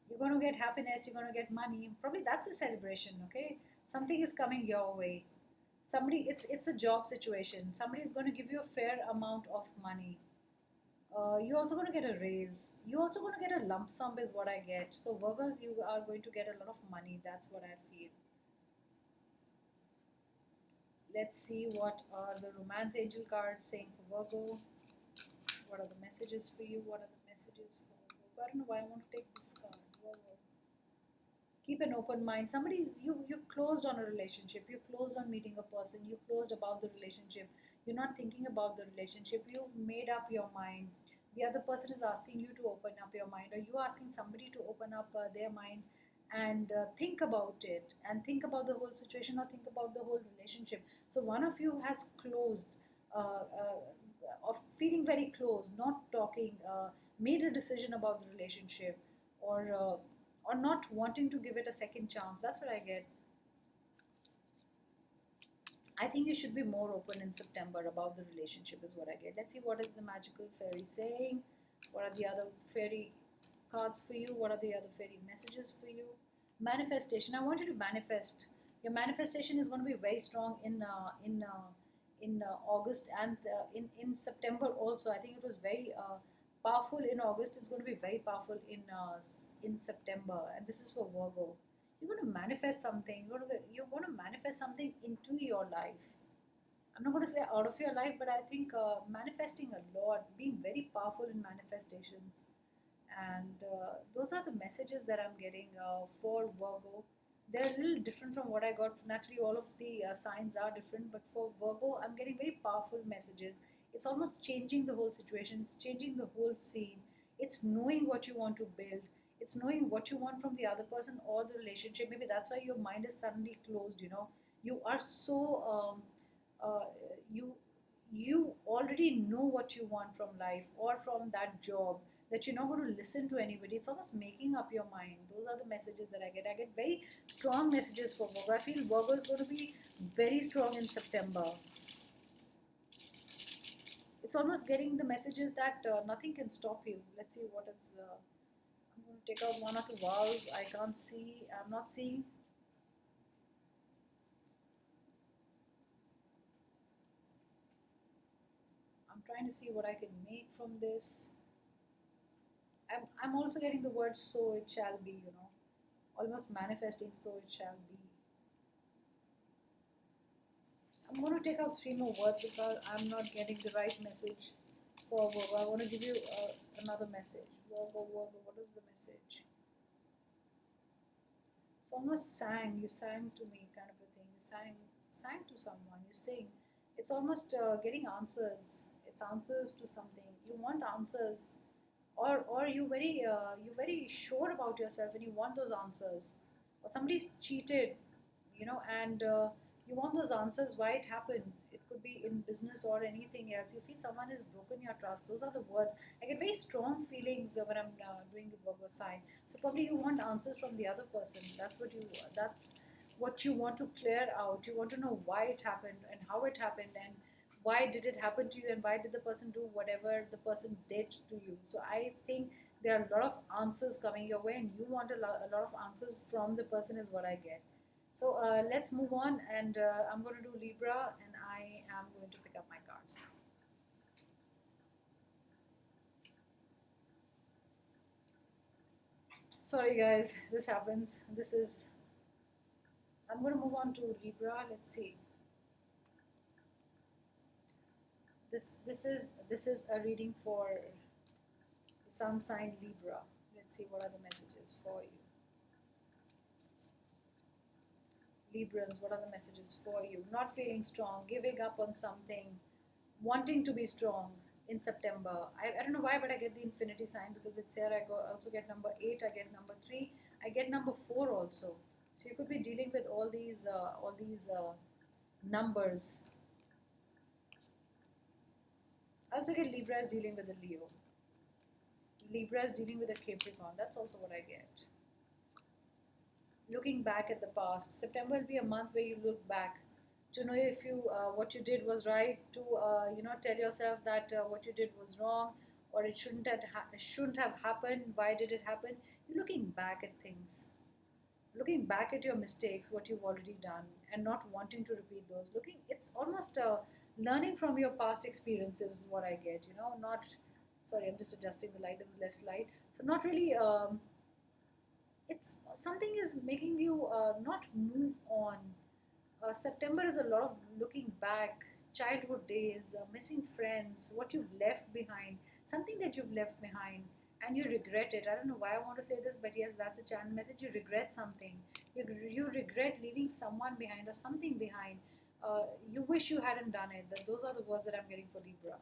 You're going to get happiness, you're going to get money. Probably that's a celebration, okay? Something is coming your way. It's a job situation. Somebody is going to give you a fair amount of money. You're also going to get a raise. You're also going to get a lump sum is what I get. So Virgos, you are going to get a lot of money. That's what I feel. Let's see what are the romance angel cards saying for Virgo. What are the messages for you? What are the messages for Virgo? I don't know why I want to take this card. Virgo. Keep an open mind. You closed on a relationship. You closed on meeting a person. You closed about the relationship. You're not thinking about the relationship. You've made up your mind. The other person is asking you to open up your mind, or you asking somebody to open up their mind. and think about it and think about the whole situation or think about the whole relationship. So one of you has closed, of feeling very close, not talking, made a decision about the relationship, or not wanting to give it a second chance. That's what I get. I think you should be more open in September about the relationship, is what I get. Let's see what is the magical fairy saying. What are the other fairy cards for you? What are the other fairy messages for you? Manifestation. I want you to manifest. Your manifestation is going to be very strong in August and in September also. I think it was very powerful in August. It's going to be very powerful in September, and this is for Virgo. You're going to manifest something. You're going to manifest something into your life. I'm not going to say out of your life, but I think manifesting a lot, being very powerful in manifestations. And those are the messages that I'm getting for Virgo. They're a little different from what I got. Naturally, all of the signs are different, but for Virgo, I'm getting very powerful messages. It's almost changing the whole situation, it's changing the whole scene. It's knowing what you want to build, it's knowing what you want from the other person or the relationship. Maybe that's why your mind is suddenly closed, you know. You are so, uh, you you already know what you want from life or from that job, that you're not going to listen to anybody. It's almost making up your mind. Those are the messages that I get. I get very strong messages for Virgo. I feel Virgo is going to be very strong in September. It's almost getting the messages that nothing can stop you. Let's see what is. I'm going to take out one or two vowels. I can't see. I'm not seeing. I'm trying to see what I can make from this. I'm also getting the word so it shall be, you know, almost manifesting so it shall be. I'm going to take out three more words because I'm not getting the right message for Virgo. I want to give you another message. Virgo, Virgo, what is the message? It's almost sang, you sang to me kind of a thing. You sang to someone, you sing. It's almost getting answers. It's answers to something. You want answers, or you're very sure about yourself and you want those answers, or somebody's cheated, you know, and you want those answers, why it happened. It could be in business or anything else. You feel someone has broken your trust. Those are the words. I get very strong feelings when I'm doing the Virgo sign. So probably you want answers from the other person. That's what you want to clear out. You want to know why it happened and how it happened, and why did it happen to you, and why did the person do whatever the person did to you. So I think there are a lot of answers coming your way, and you want a lot of answers from the person, is what I get. So let's move on, and I'm going to do Libra, and I am going to pick up my cards. Sorry, guys, this happens. I'm going to move on to Libra. Let's see. This is a reading for the sun sign Libra. Let's see what are the messages for you. Librans, what are the messages for you? Not feeling strong, giving up on something, wanting to be strong in September. I don't know why, but I get the infinity sign because it's here. I also get number 8, I get number 3, I get number 4 also. So you could be dealing with all these numbers. I also get Libra is dealing with a Leo. Libra is dealing with a Capricorn. That's also what I get. Looking back at the past. September will be a month where you look back to know if you what you did was right, to tell yourself that what you did was wrong, or it shouldn't have happened. Why did it happen? You're looking back at things, looking back at your mistakes, what you've already done, and not wanting to repeat those. Looking, it's almost learning from your past experiences. What I get, not. Sorry, I'm just adjusting the light. There was less light, so not really. It's something is making you not move on. September is a lot of looking back, childhood days, missing friends, what you've left behind, something that you've left behind, and you regret it. I don't know why I want to say this, but yes, that's a channel message. You regret something. You regret leaving someone behind or something behind. You wish you hadn't done it. Those are the words that I'm getting for Libra.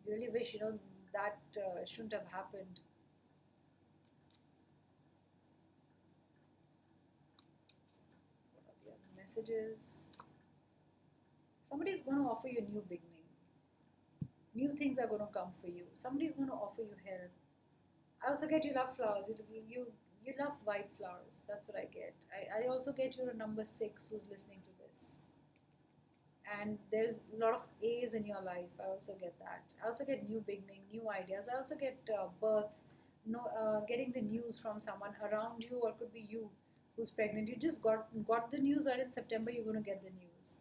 You really wish, that shouldn't have happened. messages. Somebody's going to offer you a new beginning. New things are going to come for you. Somebody's going to offer you help. I also get you love flowers. You love white flowers. That's what I get. I also get you're a number 6 who's listening to this. And there's a lot of A's in your life. I also get that. I also get new beginning, new ideas. I also get birth, getting the news from someone around you, or could be you who's pregnant. You just got the news, or in September you're going to get the news.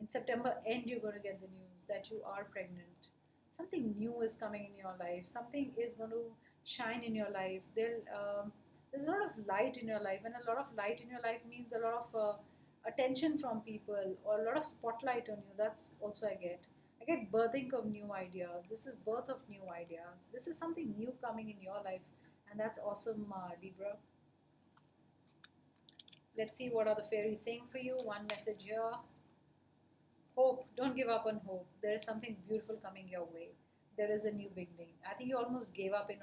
In September end, you're going to get the news that you are pregnant. Something new is coming in your life. Something is going to shine in your life. There's a lot of light in your life, and a lot of light in your life means a lot of attention from people, or a lot of spotlight on you. That's also I get. I get birthing of new ideas. This is birth of new ideas. This is something new coming in your life, and that's awesome, Libra. Let's see what are the fairies saying for you. One message here. Hope. Don't give up on hope. There is something beautiful coming your way. There is a new beginning. I think you almost gave up in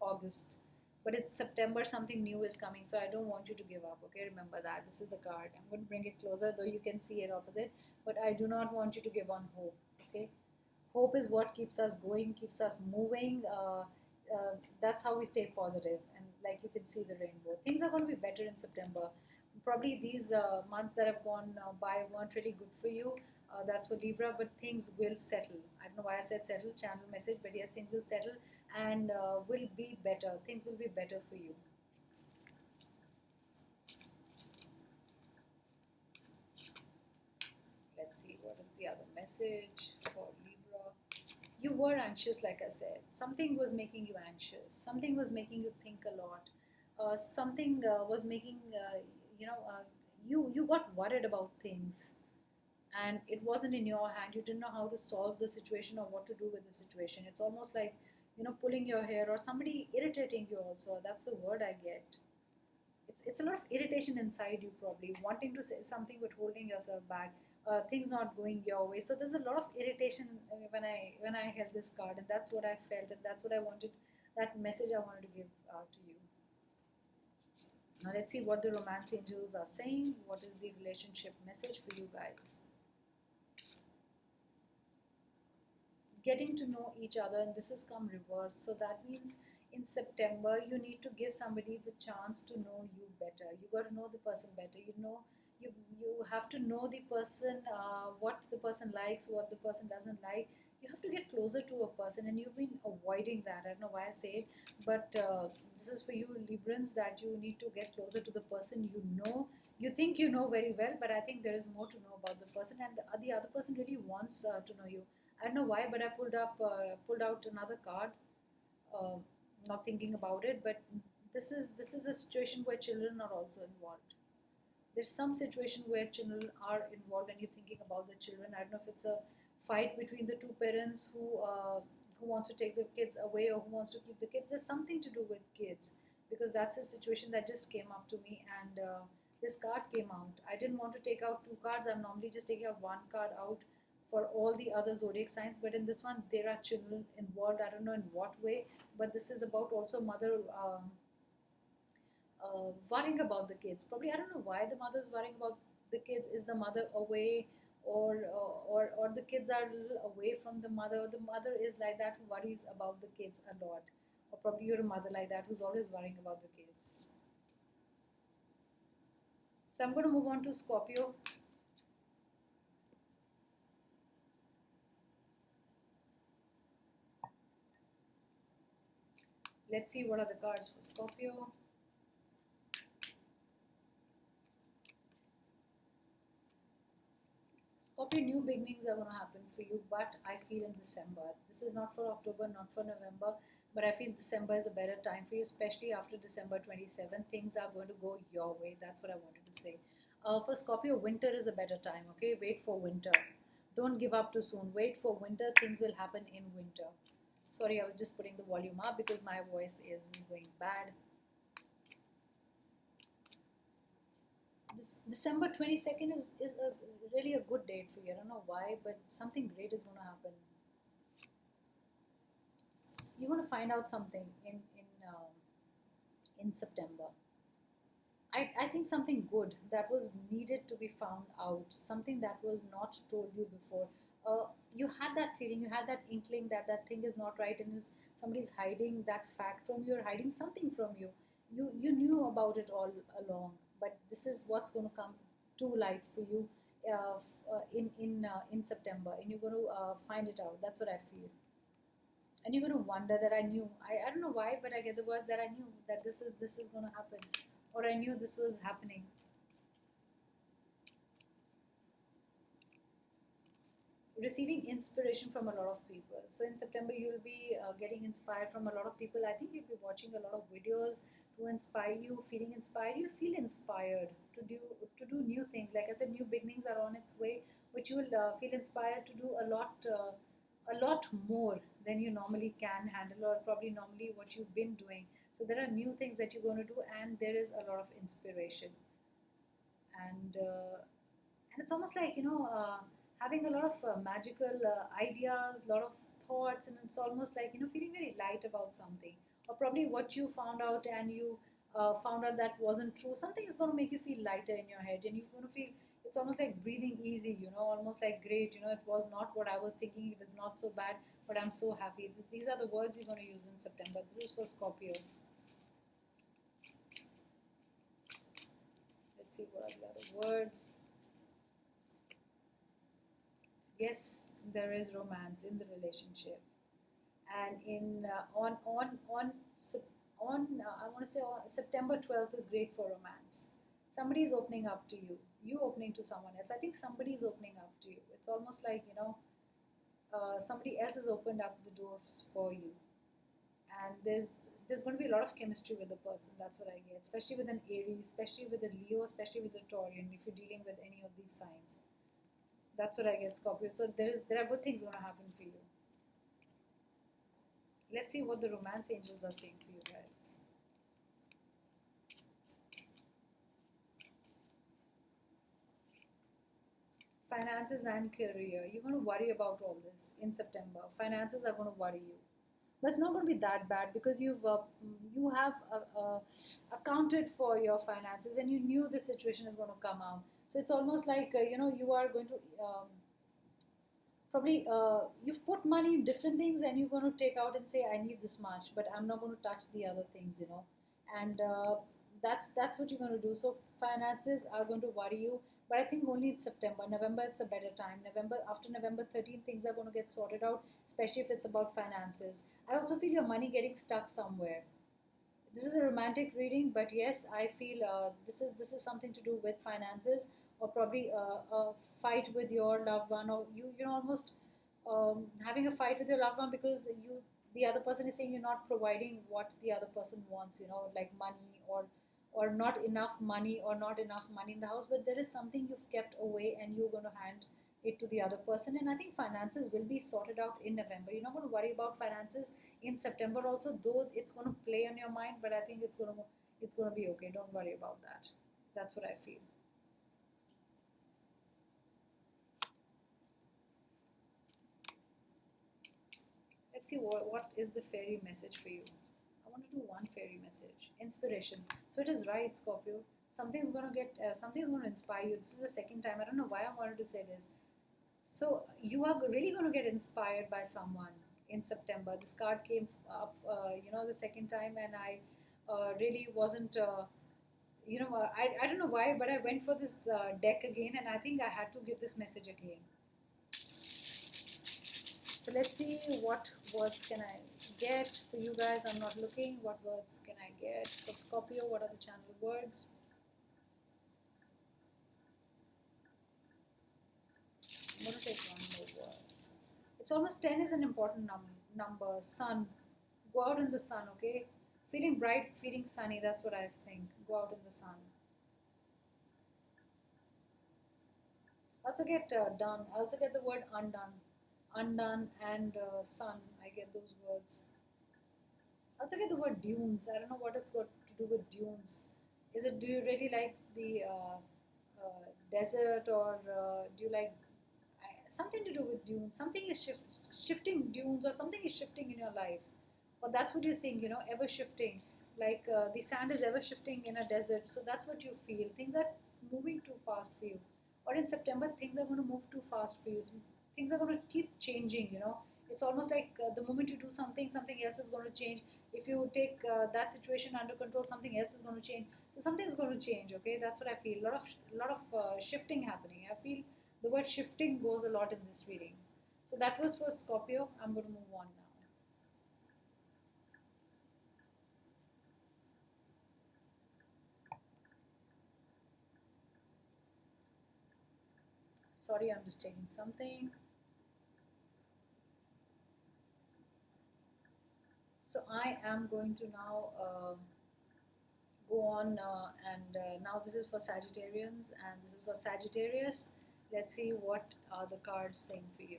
August, but it's September. Something new is coming, so I don't want you to give up. Okay, remember that. This is the card. I'm going to bring it closer, though you can see it opposite. But I do not want you to give on hope. Okay, hope is what keeps us going, keeps us moving. That's how we stay positive. And like you can see the rainbow. Things are going to be better in September. Probably these months that have gone by weren't really good for you. That's for Libra, but things will settle. I don't know why I said settle, channel message, but yes, things will settle and will be better. Things will be better for you. Let's see, what is the other message for Libra? You were anxious, like I said. Something was making you anxious. Something was making you think a lot. Something was making, you got worried about things, and it wasn't in your hand. You didn't know how to solve the situation or what to do with the situation. It's almost like, pulling your hair, or somebody irritating you also. That's the word I get. It's a lot of irritation inside you, probably wanting to say something but holding yourself back. Things not going your way. So there's a lot of irritation when I held this card, and that's what I felt, and that's what I wanted. That message I wanted to give to you. Now let's see what the romance angels are saying. What is the relationship message for you guys? Getting to know each other, and this has come reverse. So that means in September you need to give somebody the chance to know you better. You got to know the person better. You have to know the person, what the person likes, what the person doesn't like. You have to get closer to a person, and you've been avoiding that. I don't know why I say it, but this is for you Librans, that you need to get closer to the person. You think you know very well, but I think there is more to know about the person, and the other person really wants to know you. I don't know why, but I pulled out another card, uh, not thinking about it. But this is a situation where children are also involved. There's some situation where children are involved, and you're thinking about the children. I don't know if it's a fight between the two parents who wants to take the kids away, or who wants to keep the kids. There's something to do with kids, because that's a situation that just came up to me, and this card came out. I didn't want to take out two cards. I'm normally just taking out one card out for all the other zodiac signs, but in this one there are children involved. I don't know in what way, but this is about also mother worrying about the kids. Probably I don't know why the mother's worrying about the kids. Is the mother away, or the kids are a little away from the mother? Or the mother is like that, who worries about the kids a lot, or probably you're a mother like that who's always worrying about the kids. So I'm going to move on to Scorpio. Let's see what are the cards for Scorpio. Scorpio, new beginnings are going to happen for you, but I feel in December. This is not for October, not for November, but I feel December is a better time for you, especially after December 27th. Things are going to go your way. That's what I wanted to say. For Scorpio, winter is a better time, okay? Wait for winter. Don't give up too soon. Wait for winter. Things will happen in winter. Sorry, I was just putting the volume up because my voice is going bad. This December 22nd is really a good date for you. I don't know why, but something great is going to happen. You're going to find out something in September. I think something good that was needed to be found out, something that was not told you before. You had that feeling, you had that inkling that that thing is not right, and is somebody's hiding that fact from you or hiding something from you. You knew about it all along, but this is what's going to come to light for you in September, and you're going to find it out. That's what I feel. And you're going to wonder that I knew. I don't know why, but I get the words that I knew that this is going to happen, or I knew this was happening. Receiving inspiration from a lot of people. So in September, you'll be getting inspired from a lot of people. I think you'll be watching a lot of videos to inspire you, feeling inspired. You feel inspired to do new things. Like I said, new beginnings are on its way, which you will feel inspired to do a lot more than you normally can handle, or probably normally what you've been doing. So there are new things that you're going to do, and there is a lot of inspiration. And it's almost like having a lot of magical ideas, a lot of thoughts, and it's almost like feeling very light about something, or probably what you found out, and you found out that wasn't true. Something is going to make you feel lighter in your head, and you're going to feel it's almost like breathing easy, almost like great, it was not what I was thinking, it is not so bad, but I'm so happy. These are the words you're going to use in September. This is for Scorpio. Let's see what are the other words. Yes, there is romance in the relationship, and in on I want to say September 12th is great for romance. Somebody is opening up to you. You opening to someone else. I think somebody is opening up to you. It's almost like somebody else has opened up the doors for you, and there's going to be a lot of chemistry with the person. That's what I get, especially with an Aries, especially with a Leo, especially with a Taurian. If you're dealing with any of these signs, that's what I get, Scorpio. So there are good things going to happen for you. Let's see what the romance angels are saying for you guys. Finances and career. You're going to worry about all this in September. Finances are going to worry you, but it's not going to be that bad because you have accounted for your finances, and you knew the situation is going to come out. So it's almost like you are going to probably you've put money in different things, and you're going to take out and say I need this much, but I'm not going to touch the other things. And that's what you're going to do. So finances are going to worry you, but I think only in September. November, it's a better time. November, after November 13th, things are going to get sorted out, especially if it's about finances. I also feel your money getting stuck somewhere. This is a romantic reading, but yes, I feel this is something to do with finances, or probably a fight with your loved one, or almost having a fight with your loved one because the other person is saying you're not providing what the other person wants, like money, or not enough money, or not enough money in the house, but there is something you've kept away, and you're going to hand it to the other person. And I think finances will be sorted out in November. You're not going to worry about finances in September also, though it's going to play on your mind, but I think it's going to be okay. Don't worry about that. That's what I feel. Let's see what is the fairy message for you. I want to do one fairy message. Inspiration. So it is right, Scorpio. Something's going to inspire you. This is the second time. I don't know why I wanted to say this. So you are really going to get inspired by someone in September. This card came up, the second time, and I really wasn't. I don't know why, but I went for this deck again, and I think I had to give this message again. So let's see what words can I get for you guys. I'm not looking. What words can I get for Scorpio? What are the channel words? I'm going to take one more word. It's almost 10 is an important number. Sun. Go out in the sun, okay? Feeling bright, feeling sunny. That's what I think. Go out in the sun. Also get done. I also get the word undone. Undone and sun. I get those words. I also get the word dunes. I don't know what it's got to do with dunes. Do you really like the desert, or do you like something to do with dunes? Something is shifting dunes, or something is shifting in your life. Or that's what you think, ever shifting. like the sand is ever shifting in a desert. So that's what you feel. Things are moving too fast for you. Or in September, things are going to move too fast for you. Things are going to keep changing, you know. It's almost like the moment you do something, something else is going to change. If you take that situation under control, something else is going to change. So something is going to change. Okay, that's what I feel. A lot of shifting happening. I feel the word shifting goes a lot in this reading. So that was for Scorpio. I'm going to move on now. Sorry, I'm just taking something. So I am going to now go on and now this is for Sagittarians and this is for Sagittarius. Let's see what are the cards saying for you.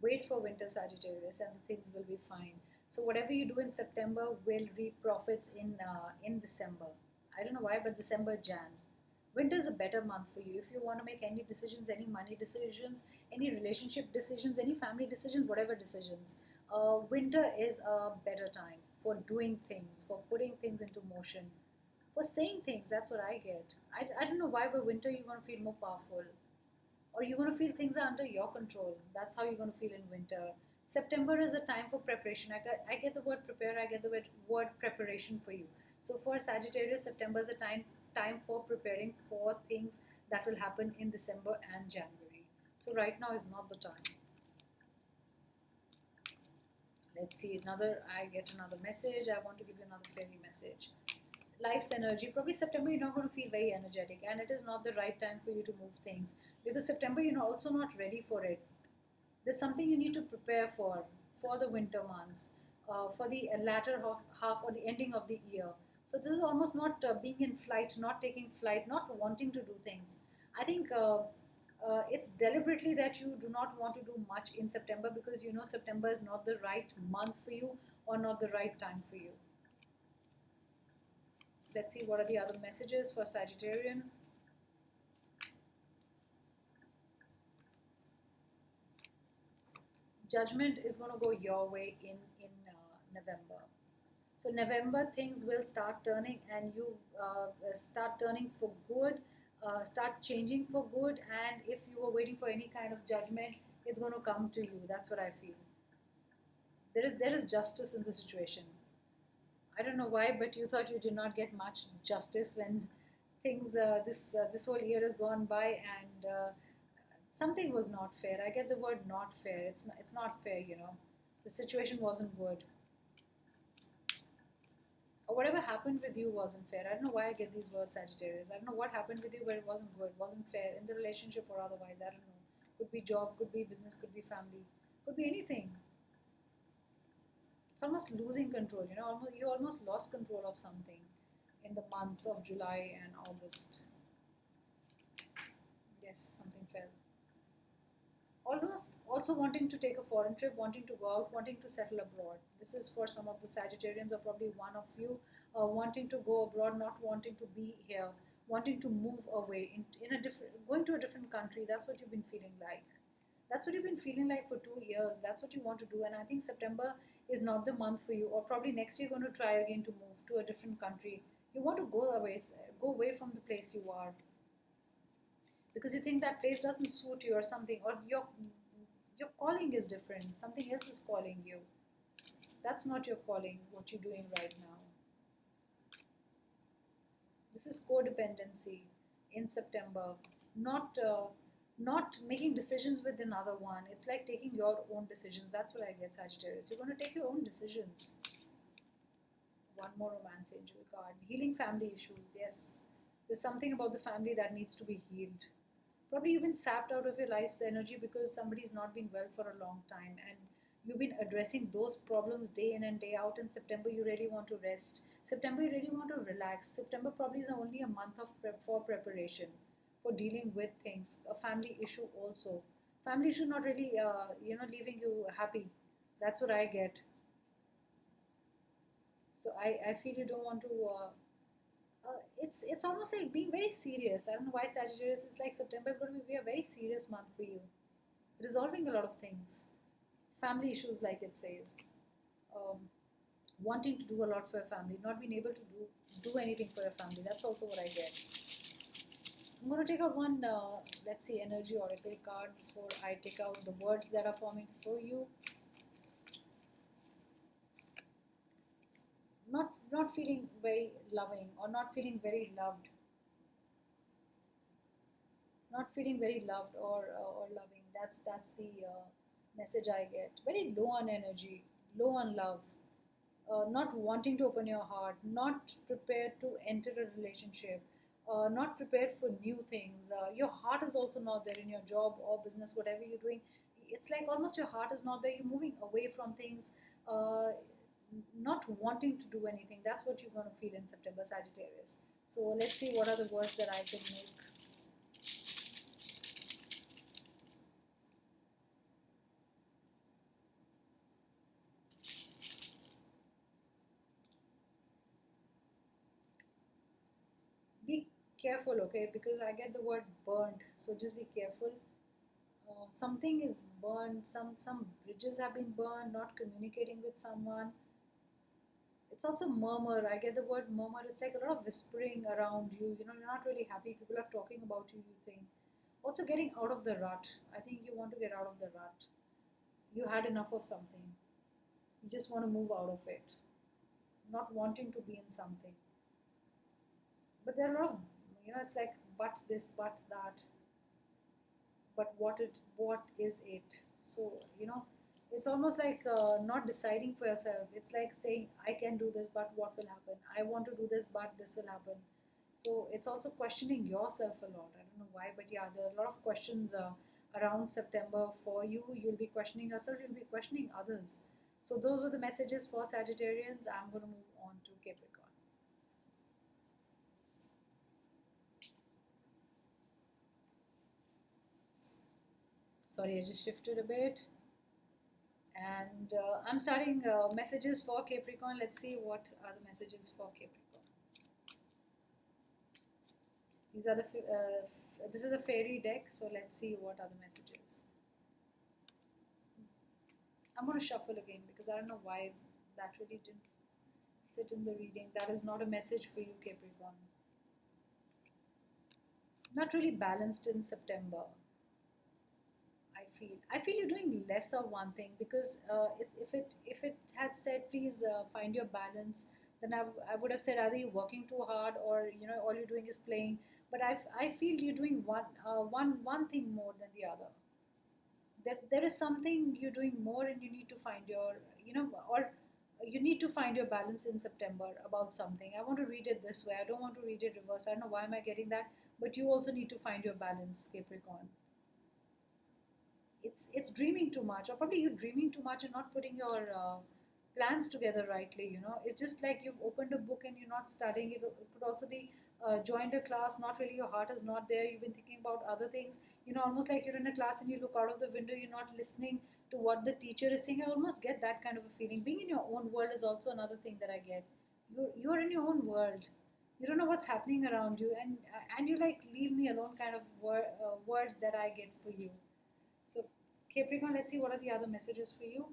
Wait for winter, Sagittarius, and the things will be fine. So whatever you do in September will reap profits in December. I don't know why, but December, Jan. Winter is a better month for you if you want to make any decisions, any money decisions, any relationship decisions, any family decisions, whatever decisions. Winter is a better time for doing things, for putting things into motion, for saying things. That's what I get. I don't know why, but winter you're going to feel more powerful or you're going to feel things are under your control. That's how you're going to feel in winter. September is a time for preparation. I get the word prepare, I get the word preparation for you. So for Sagittarius, September is a time for preparing for things that will happen in December and January. So right now is not the time. Let's see another. I get another message. I want to give you another fairy message. Life's energy. Probably September you're not going to feel very energetic, and it is not the right time for you to move things because September you're also not ready for it. There's something you need to prepare for the winter months, for the latter half or the ending of the year. So this is almost not being in flight, not taking flight, not wanting to do things. I think it's deliberately that you do not want to do much in September because you know September is not the right month for you or not the right time for you. Let's see what are the other messages for Sagittarian. Judgment is going to go your way in November. So November things will start turning, and you start turning for good, start changing for good. And if you were waiting for any kind of judgment, it's going to come to you. That's what I feel. There is justice in the situation. I don't know why, but you thought you did not get much justice when things this whole year has gone by, and something was not fair. I get the word not fair. It's not fair, you know. The situation wasn't good, or whatever happened with you wasn't fair. I don't know why I get these words, Sagittarius. I don't know what happened with you, but it wasn't good, wasn't fair in the relationship or otherwise. I don't know. Could be job, could be business, could be family, could be anything. It's almost losing control. You know, you almost lost control of something in the months of July and August. Yes, something fell. Almost also wanting to take a foreign trip, wanting to go out, wanting to settle abroad. This is for some of the Sagittarians, or probably one of you, wanting to go abroad, not wanting to be here, wanting to move away in a different, going to a different country. That's what you've been feeling like. That's what you've been feeling like for 2 years. That's what you want to do. And I think September is not the month for you, or probably next year you're going to try again to move to a different country. You want to go away from the place you are because you think that place doesn't suit you or something, or your calling is different. Something else is calling you. That's not your calling. What you're doing right now. This is codependency in September. Not making decisions with another one. It's like taking your own decisions. That's what I get, Sagittarius. You're going to take your own decisions. One more romance angel card. Healing family issues. Yes. There's something about the family that needs to be healed. Probably you've been sapped out of your life's energy because somebody's not been well for a long time, and you've been addressing those problems day in and day out. In September you really want to rest. September you really want to relax. September probably is only a month of for preparation, for dealing with things. A family issue also. Family issue not really leaving you happy. That's what I get. So I feel you don't want to It's almost like being very serious. I don't know why Sagittarius is like September is going to be a very serious month for you, resolving a lot of things, family issues, like it says, um, wanting to do a lot for your family, not being able to do anything for your family. That's also what I get. I'm going to take out one, let's see, energy oracle card before I take out the words that are forming for you. Not feeling very loving or not feeling very loved, not feeling very loved or loving. That's the message I get. Very low on energy, low on love, not wanting to open your heart, not prepared to enter a relationship, not prepared for new things. Your heart is also not there in your job or business, whatever you're doing. It's like almost your heart is not there. You're moving away from things, not wanting to do anything. That's what you're going to feel in September, Sagittarius. So let's see what are the words that I can make. Be careful, okay? Because I get the word burnt, so just be careful. Something is burned. Some bridges have been burned. Not communicating with someone. It's also murmur. I get the word murmur. It's like a lot of whispering around you. You know, you're not really happy. People are talking about you. You think. Also, getting out of the rut. I think you want to get out of the rut. You had enough of something. You just want to move out of it. Not wanting to be in something. But there are a lot of, it's like but this, but that, but what is it? So it's almost like not deciding for yourself. It's like saying I can do this, but what will happen? I want to do this, but this will happen. So it's also questioning yourself a lot. I don't know why, but yeah, there are a lot of questions around September for you. You'll be questioning yourself, you'll be questioning others. So those were the messages for Sagittarians. I'm going to move on to Capricorn. Sorry, I just shifted a bit. And I'm starting messages for Capricorn. Let's see what are the messages for Capricorn. These are this is a fairy deck, so let's see what are the messages. I'm going to shuffle again because I don't know why that really didn't sit in the reading. That is not a message for you, Capricorn. Not really balanced in September. I feel you're doing less of one thing because if it had said please find your balance, then I would have said either you're working too hard or all you're doing is playing. But I feel you're doing one thing more than the other. There is something you're doing more and you need to find your or you need to find your balance in September about something. I want to read it this way. I don't want to read it reverse. I don't know why am I getting that, but you also need to find your balance, Capricorn. It's dreaming too much, or probably you're dreaming too much and not putting your plans together rightly. It's just like you've opened a book and you're not studying it. It could also be joined a class, not really, your heart is not there, you've been thinking about other things. Almost like you're in a class and you look out of the window, you're not listening to what the teacher is saying. I almost get that kind of a feeling. Being in your own world is also another thing that I get. You're in your own world. You don't know what's happening around you, and you like leave me alone kind of words that I get for you. So, Capricorn, let's see what are the other messages for you.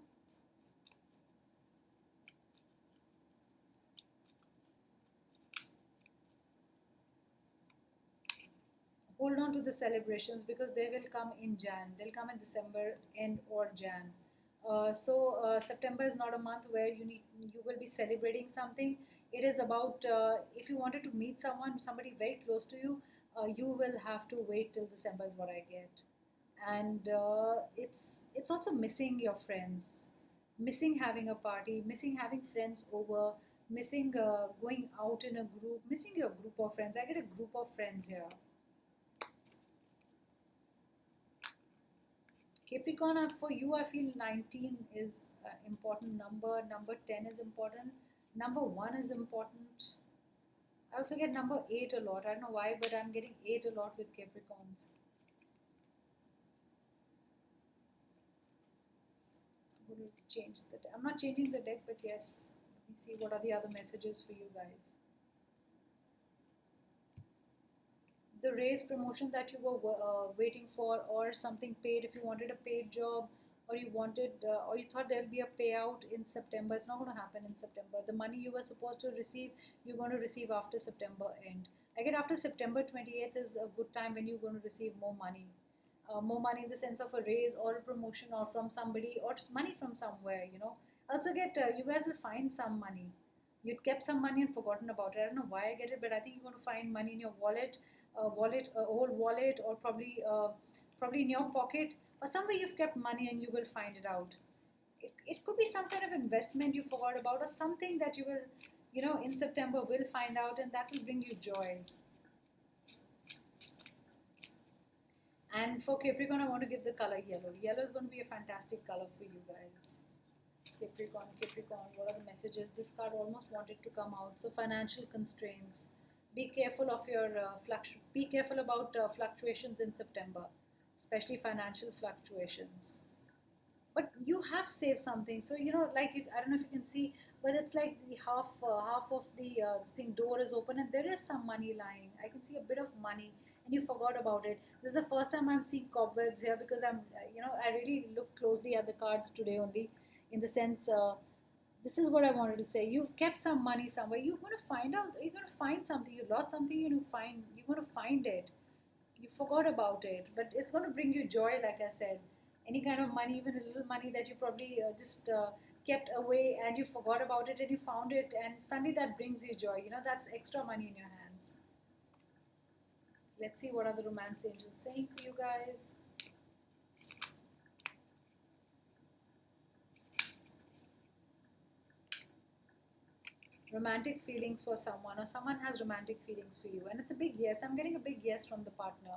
Hold on to the celebrations because they will come in Jan. They'll come in December end or Jan. September is not a month where you will be celebrating something. It is about if you wanted to meet somebody very close to you, you will have to wait till December is what I get. And it's also missing your friends, missing having a party, missing having friends over, missing going out in a group, missing your group of friends. I get a group of friends here. Capricorn, for you, I feel 19 is an important number. Number 10 is important. Number 1 is important. I also get number 8 a lot. I don't know why, but I'm getting 8 a lot with Capricorns. I'm going to change the deck. I'm not changing the deck, but yes. Let me see what are the other messages for you guys. the raise, promotion that you were waiting for, or something paid. If you wanted a paid job, or you wanted, or you thought there'll be a payout in September, it's not going to happen in September. The money you were supposed to receive, you're going to receive after September end. Again, after September 28th is a good time when you're going to receive more money. More money in the sense of a raise or a promotion, or from somebody, or just money from somewhere, you know. Also get, you guys will find some money. You'd kept some money and forgotten about it. I don't know why I get it, but I think you're going to find money in your wallet, old wallet, or probably in your pocket, or somewhere you've kept money and you will find it out. It could be some kind of investment you forgot about, or something that you will, in September will find out, and that will bring you joy. And for Capricorn, I want to give the color yellow. Yellow is going to be a fantastic color for you guys. Capricorn, what are the messages? This card almost wanted to come out. So financial constraints. Be careful of your be careful about fluctuations in September, especially financial fluctuations. But you have saved something, so like I don't know if you can see, but it's like the half of the this thing door is open, and there is some money lying. I can see a bit of money, and you forgot about it. This is the first time I'm seeing cobwebs here, because I'm I really looked closely at the cards today only, in the sense. This is what I wanted to say. You've kept some money somewhere. You're going to find out. You're going to find something. You lost something. You're going to find it. You forgot about it, but it's going to bring you joy. Like I said, any kind of money, even a little money that you probably just kept away, and you forgot about it, and you found it, and suddenly that brings you joy. That's extra money in your hands. Let's see what are the romance angels saying for you guys. Romantic feelings for someone, or someone has romantic feelings for you, and it's a big yes. I'm getting a big yes from the partner.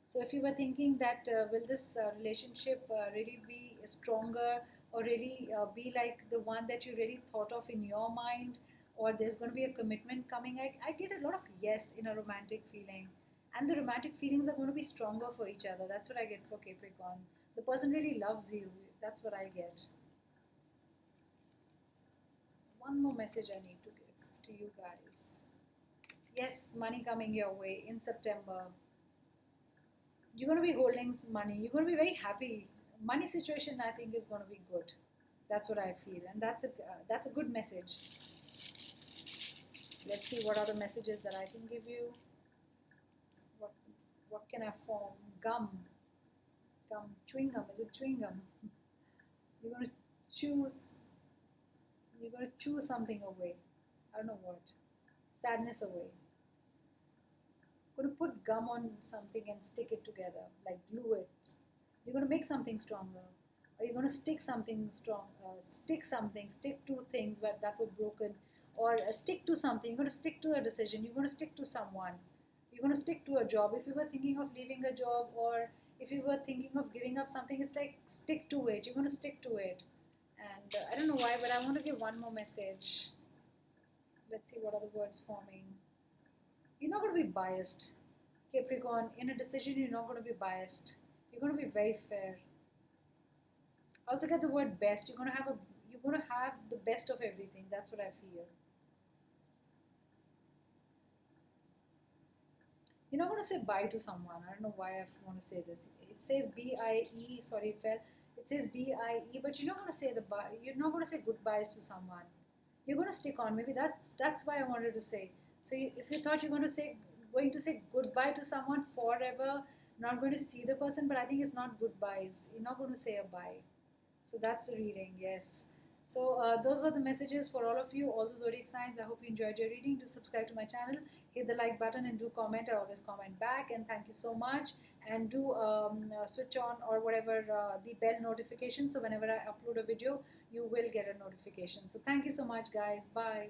So if you were thinking that will this relationship really be stronger, or really be like the one that you really thought of in your mind, or there's going to be a commitment coming, I get a lot of yes in a romantic feeling, and the romantic feelings are going to be stronger for each other. That's what I get for Capricorn. The person really loves you. That's what I get. One more message I need to give to you guys. Yes, money coming your way in September. You're going to be holding money. You're going to be very happy. Money situation, I think, is going to be good. That's what I feel, and that's a good message. Let's see what are the messages that I can give you. What what can I form? Gum, chewing gum. Is it chewing gum? You're going to choose. You're going to chew something away. I don't know what. Sadness away. Going to put gum on something and stick it together, like glue it. You're going to make something stronger, or you're going to stick something strong, stick two things that were broken, or stick to something. You're going to stick to a decision. You're going to stick to someone. You're going to stick to a job. If you were thinking of leaving a job, or if you were thinking of giving up something, it's like stick to it. You're going to stick to it. And I don't know why, but I want to give one more message. Let's see what are the words forming. You're not going to be biased. Capricorn, in a decision, you're not going to be biased. You're going to be very fair. Also get the word best. You're going to have the best of everything. That's what I feel. You're not going to say bye to someone. I don't know why I want to say this. It says B-I-E. Sorry, it fell. It says B-I-E, but you're not going to say the bye. You're not going to say goodbyes to someone. You're going to stick on. Maybe that's why I wanted to say. So if you thought you're going to say goodbye to someone forever, not going to see the person, but I think it's not goodbyes. You're not going to say a bye. So that's the reading. Yes. So those were the messages for all of you, all the zodiac signs. I hope you enjoyed your reading. Do subscribe to my channel, hit the like button, and do comment. I always comment back, and thank you so much. And do switch on or whatever the bell notification, so whenever I upload a video, you will get a notification. So thank you so much, guys. Bye.